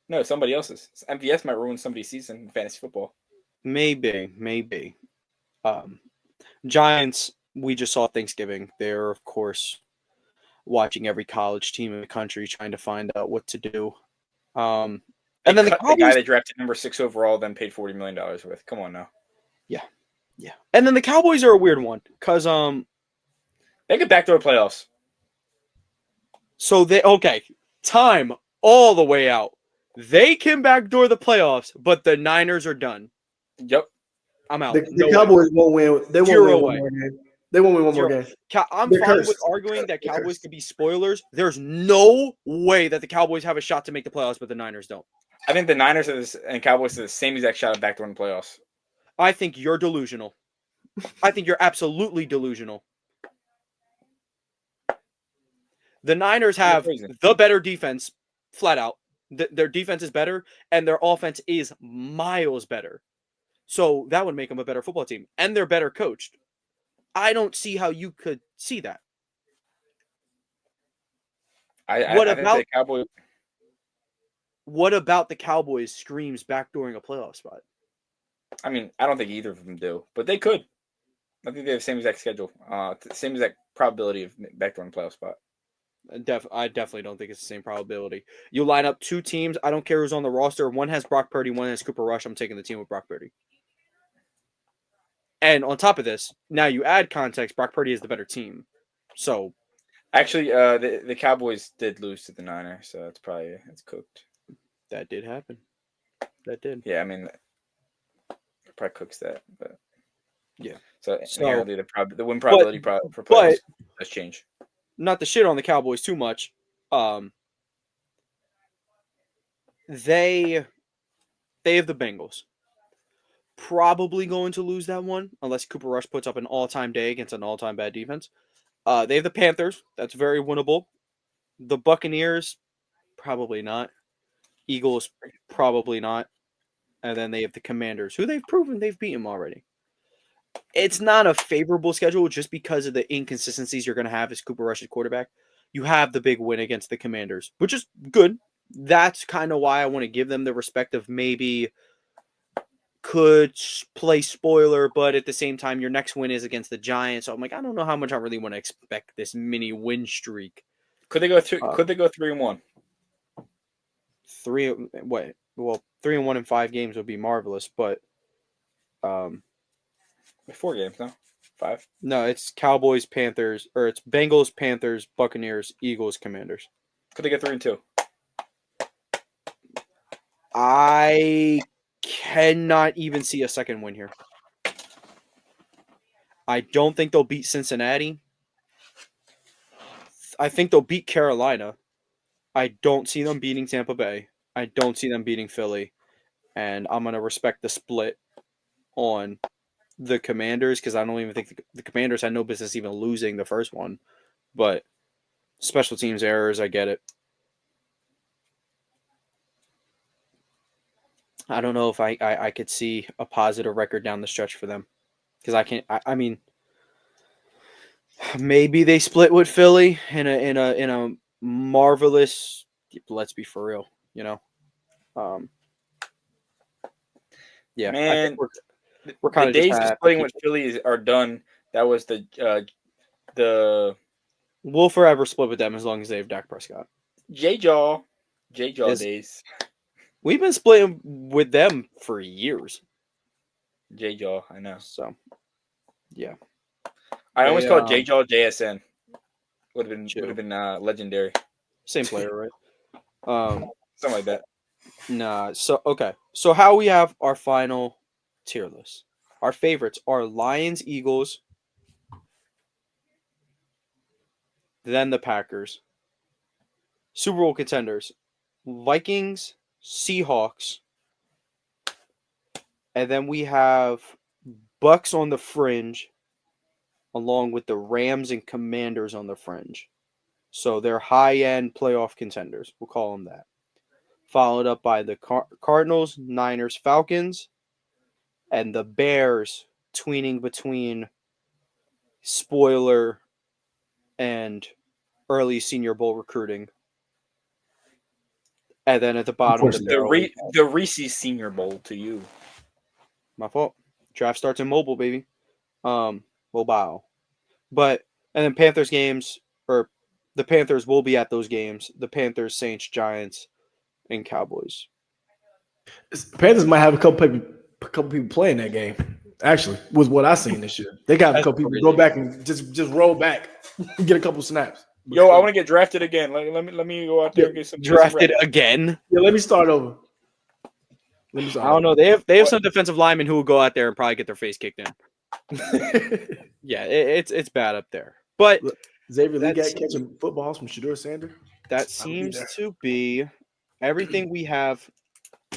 No, somebody else's. MVS might ruin somebody's season in fantasy football. Maybe. Giants, we just saw Thanksgiving. They're, of course, watching every college team in the country, trying to find out what to do. And then the guy they drafted number 6 overall, then paid $40 million with. Come on now. Yeah. And then the Cowboys are a weird one because they get backdoor playoffs. So time all the way out. They can backdoor the playoffs, but the Niners are done. Yep. I'm out. The Cowboys won't win. They won't win one more game. They won't win one more game. I'm fine with arguing that Cowboys could be spoilers. There's no way that the Cowboys have a shot to make the playoffs, but the Niners don't. I think the Niners and Cowboys have the same exact shot at backdooring the playoffs. I think you're delusional. I think you're absolutely delusional. The Niners have the better defense, flat out. Their defense is better, and their offense is miles better. So that would make them a better football team. And they're better coached. I don't see how you could see that. What about the Cowboys screams backdooring a playoff spot? I mean, I don't think either of them do, but they could. I think they have the same exact schedule, same exact probability of backdooring a playoff spot. I definitely don't think it's the same probability. You line up two teams. I don't care who's on the roster. One has Brock Purdy, one has Cooper Rush. I'm taking the team with Brock Purdy. And on top of this, now you add context. Brock Purdy is the better team. So Actually, the Cowboys did lose to the Niners, so it's cooked. That did happen. That did. Yeah, I mean, it probably cooks that, but yeah. So inherently, the win probability for playoffs does change. Not to shit on the Cowboys too much. They have the Bengals. Probably going to lose that one unless Cooper Rush puts up an all-time day against an all-time bad defense. They have the Panthers. That's very winnable. The Buccaneers, probably not. Eagles, probably not. And then they have the Commanders, who they've proven they've beaten already. It's not a favorable schedule just because of the inconsistencies you're going to have as Cooper Rush's quarterback. You have the big win against the Commanders, which is good. That's kind of why I want to give them the respect of maybe could play spoiler, but at the same time, your next win is against the Giants. So I'm like, I don't know how much I really want to expect this mini win streak. Could they go through? Could they go 3-1? 3-1 in 5 games would be marvelous, but 4 games, no? 5? No, it's Cowboys, Panthers, or it's Bengals, Panthers, Buccaneers, Eagles, Commanders. Could they get 3-2? I cannot even see a second win here. I don't think they'll beat Cincinnati. I think they'll beat Carolina. I don't see them beating Tampa Bay. I don't see them beating Philly. And I'm going to respect the split on the Commanders because I don't even think the Commanders had no business even losing the first one. But special teams errors, I get it. I don't know if I could see a positive record down the stretch for them because I mean, maybe they split with Philly in a marvelous. Let's be for real, Yeah, man, we're kind of days of splitting with Philly are done. That was the. We'll forever split with them as long as they have Dak Prescott. J-Jaw days. We've been splitting with them for years. J-Jaw, I know. So, yeah. I almost called J-Jaw JSN. Would have been legendary. Same player, right? Something like that. Nah. So okay. So how we have our final tier list. Our favorites are Lions, Eagles, then the Packers. Super Bowl contenders: Vikings, Seahawks, and then we have Bucks on the fringe, along with the Rams and Commanders on the fringe. So they're high-end playoff contenders. We'll call them that. Followed up by the Cardinals, Niners, Falcons, and the Bears tweening between spoiler and early Senior Bowl recruiting. And then at the bottom, the Reese's Senior Bowl to you. My fault. Draft starts in mobile, baby. Mobile. But and then Panthers games, or the Panthers will be at those games. The Panthers, Saints, Giants, and Cowboys. Panthers might have a couple people playing that game. Actually, was what I seen this year. They got a couple people go back and just roll back, get a couple snaps. Yo, I want to get drafted again. Let me go out there and get some drafted again. Yeah, let me start over. I don't know. They have some defensive linemen who will go out there and probably get their face kicked in. Yeah, it's bad up there. But look, Xavier Lee got catching footballs from Shedeur Sander. That seems to be everything we have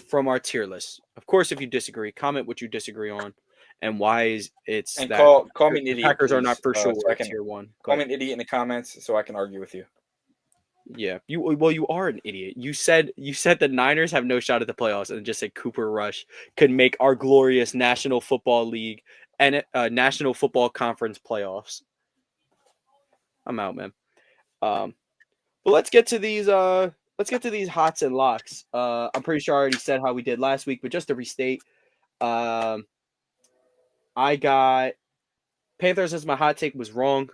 from our tier list. Of course, if you disagree, comment what you disagree on and why it's and that call me an idiot. Packers are not for sure so tier 1. Call me an idiot in the comments so I can argue with you. Yeah, you are an idiot. You said the Niners have no shot at the playoffs, and just said Cooper Rush could make our glorious National Football League and National Football Conference playoffs. I'm out, man. But let's get to these hots and locks. I'm pretty sure I already said how we did last week, but just to restate, I got Panthers as my hot take was wrong.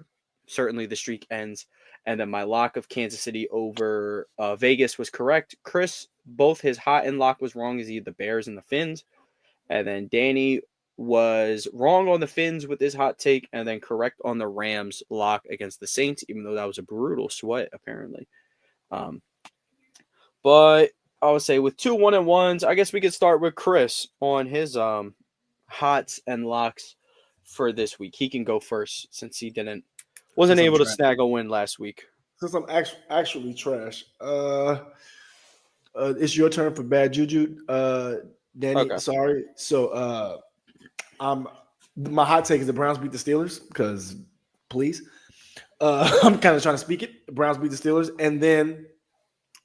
Certainly the streak ends. And then my lock of Kansas City over Vegas was correct. Chris, both his hot and lock was wrong as he had the Bears and the Finns. And then Danny was wrong on the Finns with his hot take and then correct on the Rams lock against the Saints, even though that was a brutal sweat, apparently. But I would say with 2 1-1s, I guess we could start with Chris on his hots and locks for this week. He can go first since he wasn't able to snag a win last week. Since I'm actually trash, it's your turn for bad juju, Danny. Okay. Sorry. So my hot take is the Browns beat the Steelers because please. I'm kind of trying to speak it. The Browns beat the Steelers, and then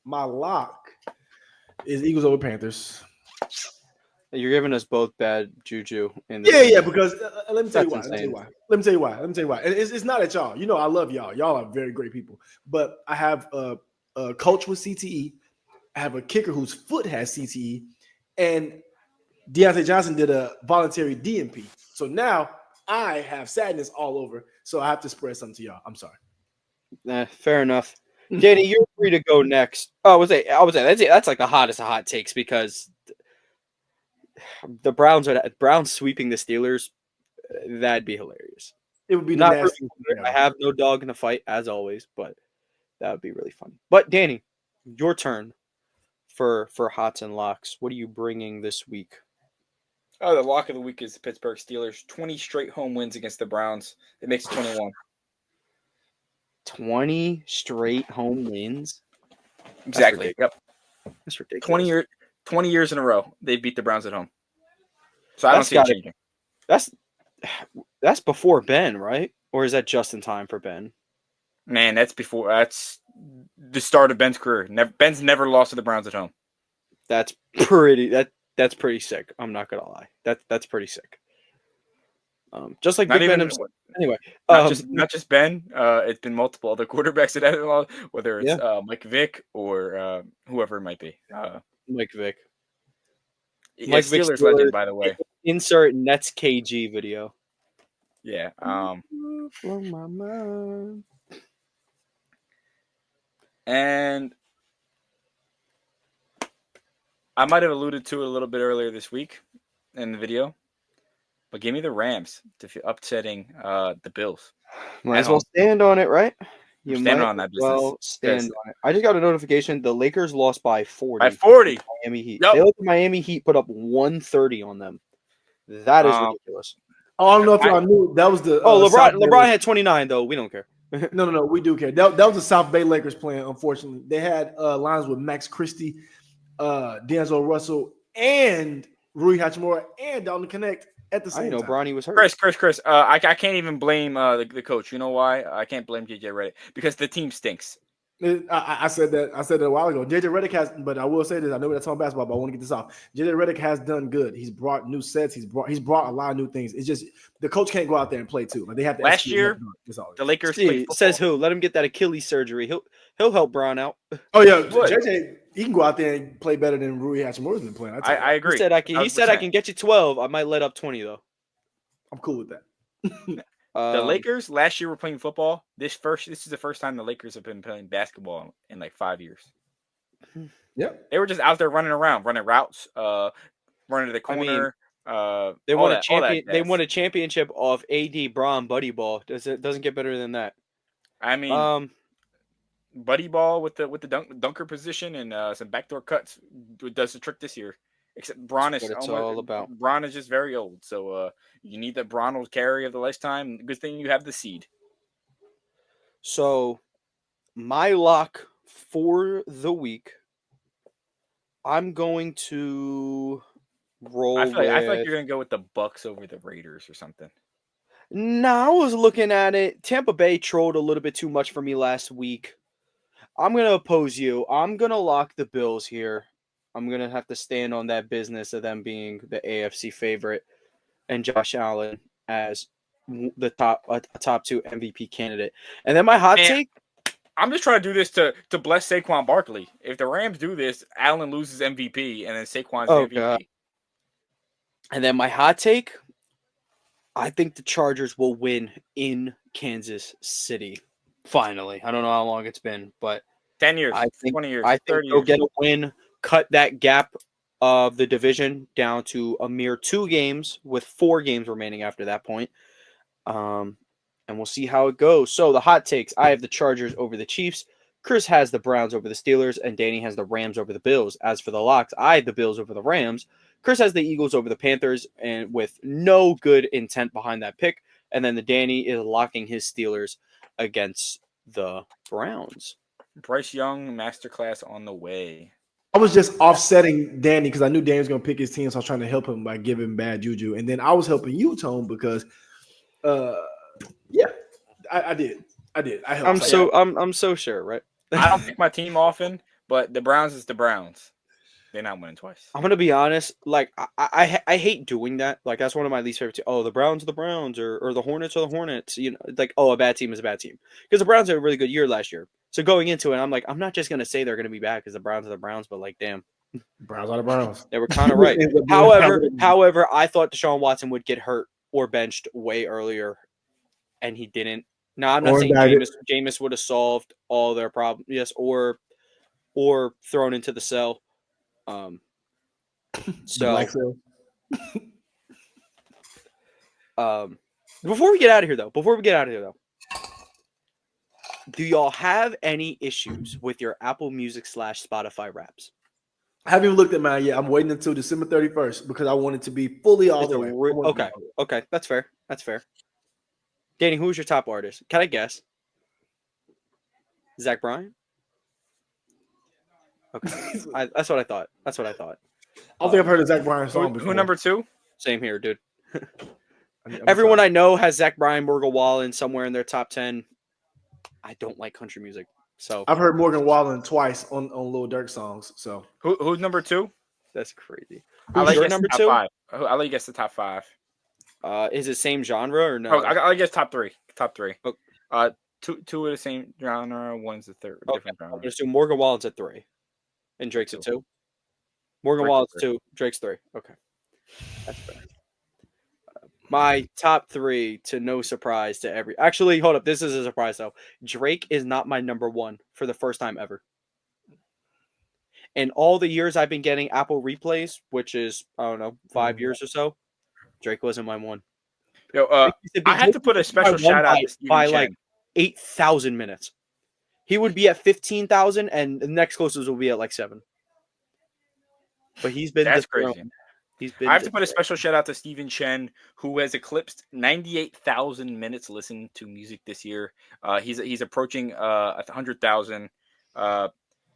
my lock is Eagles over Panthers. You're giving us both bad juju. Yeah, because let me tell you why. Let me tell you why. It's not at y'all. You know, I love y'all. Y'all are very great people. But I have a coach with CTE. I have a kicker whose foot has CTE. And Deontay Johnson did a voluntary DNP. So now I have sadness all over. So I have to spread something to y'all. I'm sorry. Fair enough. Danny, you're free to go next. I would say that's like the hottest of hot takes because the Browns sweeping the Steelers. That'd be hilarious. It would be not. I have no dog in the fight as always, but that would be really fun. But Danny, your turn for hots and locks. What are you bringing this week? Oh, the lock of the week is the Pittsburgh Steelers. 20 straight home wins against the Browns. It makes it 21. 20 straight home wins? Exactly. Yep. That's ridiculous. 20 years in a row, they beat the Browns at home. So I don't see it changing. That's before Ben, right? Or is that just in time for Ben? Man, that's the start of Ben's career. Ben's never lost to the Browns at home. That's pretty sick. I'm not gonna lie. That's pretty sick. Just like Big Ben himself. Anyway, not just Ben. It's been multiple other quarterbacks that have lost, whether it's Mike Vick or whoever it might be. Mike Vick. Mike Steelers legend, by the way. Insert Nets KG video. Yeah. Blow my mind. And I might have alluded to it a little bit earlier this week in the video, but give me the Rams upsetting the Bills. Might as well stand on it, right? You stand on that business. Stand on it. I just got a notification. The Lakers lost by 40. By 40. Miami Heat. Yep. They let the Miami Heat put up 130 on them. That is ridiculous. Oh, I don't know if y'all knew that was the. LeBron had 29 though. We don't care. No, we do care. That was the South Bay Lakers playing. Unfortunately, they had lines with Max Christie, D'Angelo Russell, and Rui Hachimura and Dalton Connect at the same time. Bronny was hurt. Chris. I can't even blame the coach. You know why? I can't blame JJ Redick because the team stinks. I said that a while ago. JJ Redick has, but I will say this. I know that's on basketball, but I want to get this off. JJ Redick has done good. He's brought new sets. He's brought a lot of new things. It's just the coach can't go out there and play too. Like they have to. Last year, the Lakers played says who? Let him get that Achilles surgery. He'll help Bron out. Oh yeah, JJ. He can go out there and play better than Rui Hachimura's been playing. I agree. He said I can get you 12. I might let up 20 though. I'm cool with that. The Lakers last year were playing football. This is the first time the Lakers have been playing basketball in like 5 years. Yep. They were just out there running around, running routes, running to the corner. They won a champion. They won a championship off AD Bron Buddy Ball. Doesn't get better than that. I mean, Buddy Ball with the dunker position and some backdoor cuts does the trick this year. Except Bron is all about. Bron is just very old, so you need the Bron carry of the lifetime. Good thing you have the seed. So, my lock for the week, I'm going to roll. I feel like you're gonna go with the Bucks over the Raiders or something. No, I was looking at it. Tampa Bay trolled a little bit too much for me last week. I'm gonna oppose you. I'm gonna lock the Bills here. I'm going to have to stand on that business of them being the AFC favorite and Josh Allen as the top 2 MVP candidate. And then my hot take. I'm just trying to do this to bless Saquon Barkley. If the Rams do this, Allen loses MVP and then Saquon's MVP. God. And then my hot take, I think the Chargers will win in Kansas City. Finally. I don't know how long it's been, but 10 years, 20 years, I think they'll get a win. Cut that gap of the division down to a mere 2 games with 4 games remaining after that point. And we'll see how it goes. So the hot takes, I have the Chargers over the Chiefs. Chris has the Browns over the Steelers, and Danny has the Rams over the Bills. As for the locks, I have the Bills over the Rams. Chris has the Eagles over the Panthers, and with no good intent behind that pick. And then the Danny is locking his Steelers against the Browns. Bryce Young masterclass on the way. I was just offsetting Danny because I knew Danny was going to pick his team, so I was trying to help him by giving bad juju. And then I was helping you, Tone, because yeah, I did. I helped. I'm so sure, right? I don't pick my team often, but the Browns is the Browns. They're not winning twice. I'm gonna be honest. Like I hate doing that. Like that's one of my least favorite. Oh, the Browns are the Browns, or the Hornets are the Hornets. You know, like a bad team is a bad team because the Browns had a really good year last year. So going into it, I'm like, I'm not just gonna say they're gonna be bad because the Browns are the Browns, but like, damn, Browns are the Browns. They were kind of right. However, I thought Deshaun Watson would get hurt or benched way earlier, and he didn't. Now I'm not saying Jameis would have solved all their problems, yes, or thrown into the cell. So before we get out of here though, do y'all have any issues with your Apple Music / Spotify raps? I haven't even looked at mine yet. I'm waiting until December 31st because I want it to be fully all the way. Okay, that's fair. Danny, who's your top artist? Can I guess? Zach Bryan? Okay. That's what I thought. I don't think I've heard a Zach Bryan song before. Who number 2? Same here, dude. Everyone I know has Zach Bryan, Morgan Wallen somewhere in their top 10. I don't like country music, so I've heard Morgan Wallen twice on Lil Durk songs. So who's number 2? That's crazy. I like your number 2. I'll let you guess the top 5. Is it same genre or no? Oh, I'll guess top 3. Okay. Two of the same genre. One's the third. Okay. Different genre. I'm gonna assume Morgan Wallen's at 3, and Drake's at 2. Morgan Wallen's 2, Drake's 3. Okay, that's fair. My top 3, to no surprise to every. Actually, hold up. This is a surprise though. Drake is not my number 1 for the first time ever. In all the years I've been getting Apple replays, which is 5 years or so, Drake wasn't my 1. Yo, I had to put a special shout out to Steven by Chen. like 8,000 minutes. He would be at 15,000, and the next closest will be at like 7. But he's been that's crazy. I have to put a special shout out to Steven Chen, who has eclipsed 98,000 minutes listened to music this year. He's approaching 100,000.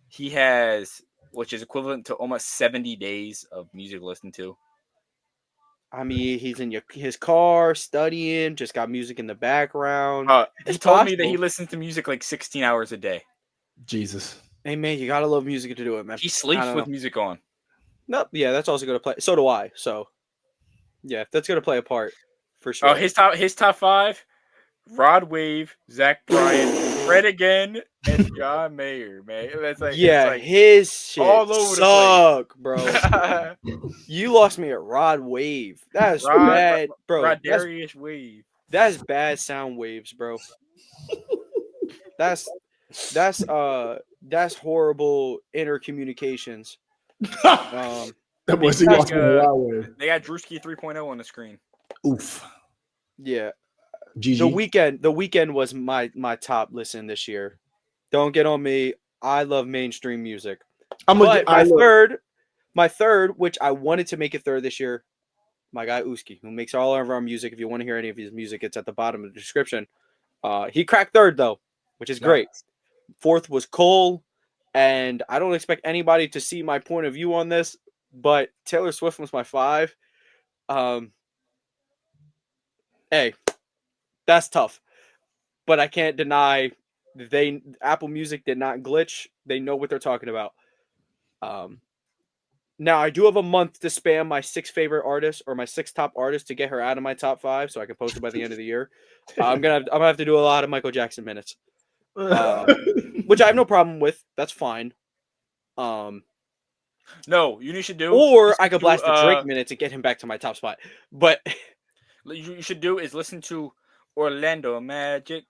He has, which is equivalent to almost 70 days of music listened to. I mean, he's in his car studying, just got music in the background. He told me that he listens to music like 16 hours a day. Jesus. Hey, man, you got to love music to do it, man. He sleeps with music on. No, yeah, that's also going to play. So do I. So, yeah, that's going to play a part for sure. Oh, his top 5: Rod Wave, Zach Bryan, Fred again, and John Mayer. Man, that's like his shit all over suck, bro. You lost me at Rod Wave. That's bad, bro. Rodarius Wave. That's bad sound waves, bro. That's horrible intercommunications. That boy see lost me at Rod Wave. They got Drewski 3.0 on the screen. Oof. Yeah. GG. The weekend was my top listen this year. Don't get on me. I love mainstream music. My third, which I wanted to make it third this year, my guy Uski, who makes all of our music. If you want to hear any of his music, it's at the bottom of the description. He cracked third though, which is great. Fourth was Cole, and I don't expect anybody to see my point of view on this, but Taylor Swift was my 5. Hey, that's tough, but I can't deny Apple Music did not glitch. They know what they're talking about. Now I do have a month to spam my 6 favorite artists or my 6 top artists to get her out of my top 5, so I can post it by the end of the year. I'm gonna have to do a lot of Michael Jackson minutes, which I have no problem with. That's fine. No, you should do. Or I could blast the Drake minutes and get him back to my top spot. But you should do is listen to Orlando Magic.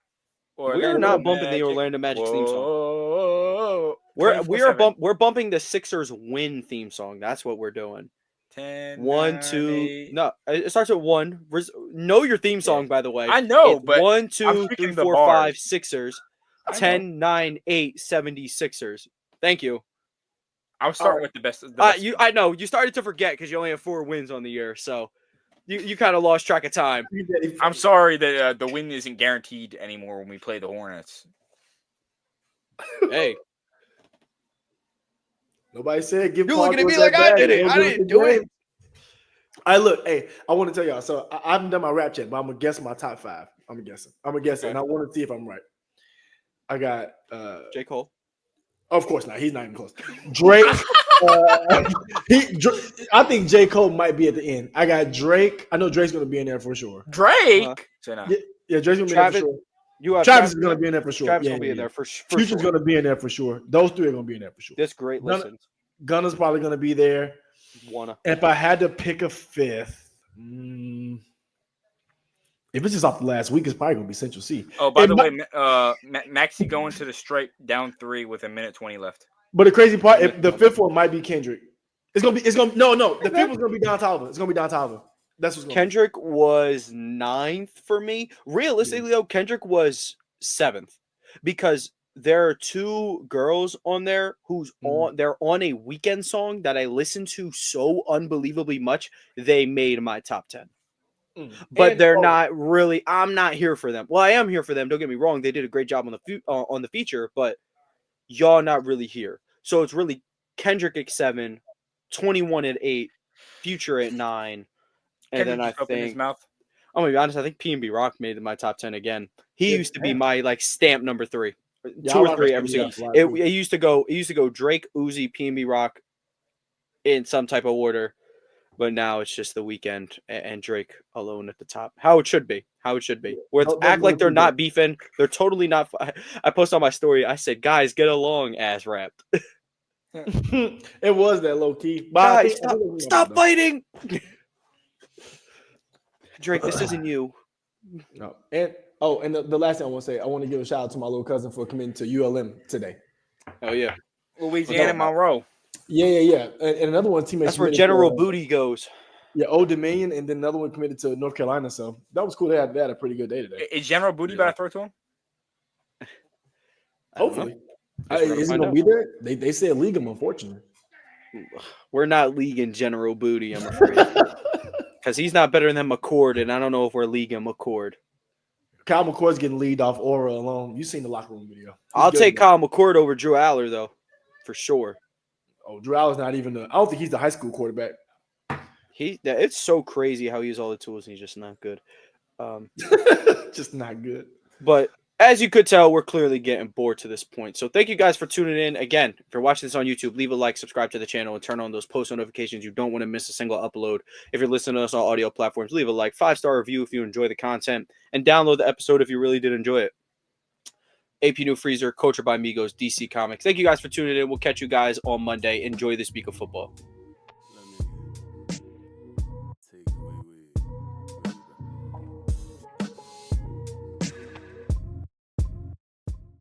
We're not bumping the Orlando Magic theme song. We're bumping the Sixers win theme song. That's what we're doing. 10, 1, 9, 2. 8. No, it starts at 1. Know your theme song, by the way. I know, it's but 1, 2, 3, 4, 5 Sixers. 10, 9, 8 76ers. Thank you. I was starting with the best. I know you started to forget because you only have 4 wins on the year, so you kind of lost track of time. I'm sorry that the win isn't guaranteed anymore when we play the Hornets. Hey, nobody said give. You're looking at me like I did it. I didn't do it. Look. Hey, I want to tell y'all. So I haven't done my rap check, but I'm gonna guess my top 5. I'm gonna guess it, and I want to see if I'm right. I got J. Cole. Of course not. He's not even close. Drake. I think J. Cole might be at the end. I got Drake. I know Drake's gonna be in there for sure. Drake. Yeah, Drake's gonna be in there for sure. Travis is gonna be in there for sure. Travis will be in there for sure. Future's gonna be in there for sure. Those 3 are gonna be in there for sure. That's great. Listen, Gunna's probably gonna be there. And if I had to pick a 5th, if it's just off the last week, it's probably gonna be Central C. Oh, by the way, Maxey going to the stripe down 3 with 1:20 left. But the crazy part, if the 5th one might be Kendrick. It's gonna. No. The 5th one's gonna be Don Toliver. It's gonna be Don Toliver. That's what's going Kendrick was 9th for me. Realistically, though, Kendrick was 7th because there are 2 girls on there they're on a weekend song that I listen to so unbelievably much. They made my top 10. But they're not really. I'm not here for them. Well, I am here for them. Don't get me wrong. They did a great job on the feature, but y'all not really here. So it's really Kendrick at 7, 21 at 8, Future at 9, and then I think. His mouth. I'm gonna be honest. I think P&B Rock made my top 10 again. He used to be my stamp number 3, 2 or 3 every single. It used to go Drake, Uzi, P&B Rock, in some type of order. But now it's just The Weeknd and Drake alone at the top. How it should be. Where it's act like they're not beefing. They're totally not. I posted on my story. I said, guys, get along, ass rapped. It was that low key. Guys, stop fighting. Drake, this isn't you. No. And the last thing I want to say, I want to give a shout out to my little cousin for committing to ULM today. Oh, yeah. Louisiana Monroe. Yeah. And another one teammate. That's where General Booty goes. Yeah, Old Dominion, and then another one committed to North Carolina. So that was cool. They had a pretty good day today. Is General Booty about to throw to him? Hopefully. Is he going to be there? They said league him, unfortunately. We're not leaguing General Booty, I'm afraid. Because he's not better than McCord, and I don't know if we're leaguing McCord. Kyle McCord's getting lead off Aura alone. You've seen the locker room video. I'll take Kyle McCord over Drew Aller, though, for sure. Oh, Drew Aller's not even I don't think he's the high school quarterback. It's so crazy how he has all the tools and he's just not good. Just not good. But as you could tell, we're clearly getting bored to this point. So thank you guys for tuning in. Again, if you're watching this on YouTube, leave a like, subscribe to the channel, and turn on those post notifications. You don't want to miss a single upload. If you're listening to us on audio platforms, leave a like, 5-star review if you enjoy the content, and download the episode if you really did enjoy it. AP New Freezer, Culture by Migos, DC Comics. Thank you guys for tuning in. We'll catch you guys on Monday. Enjoy this week of football.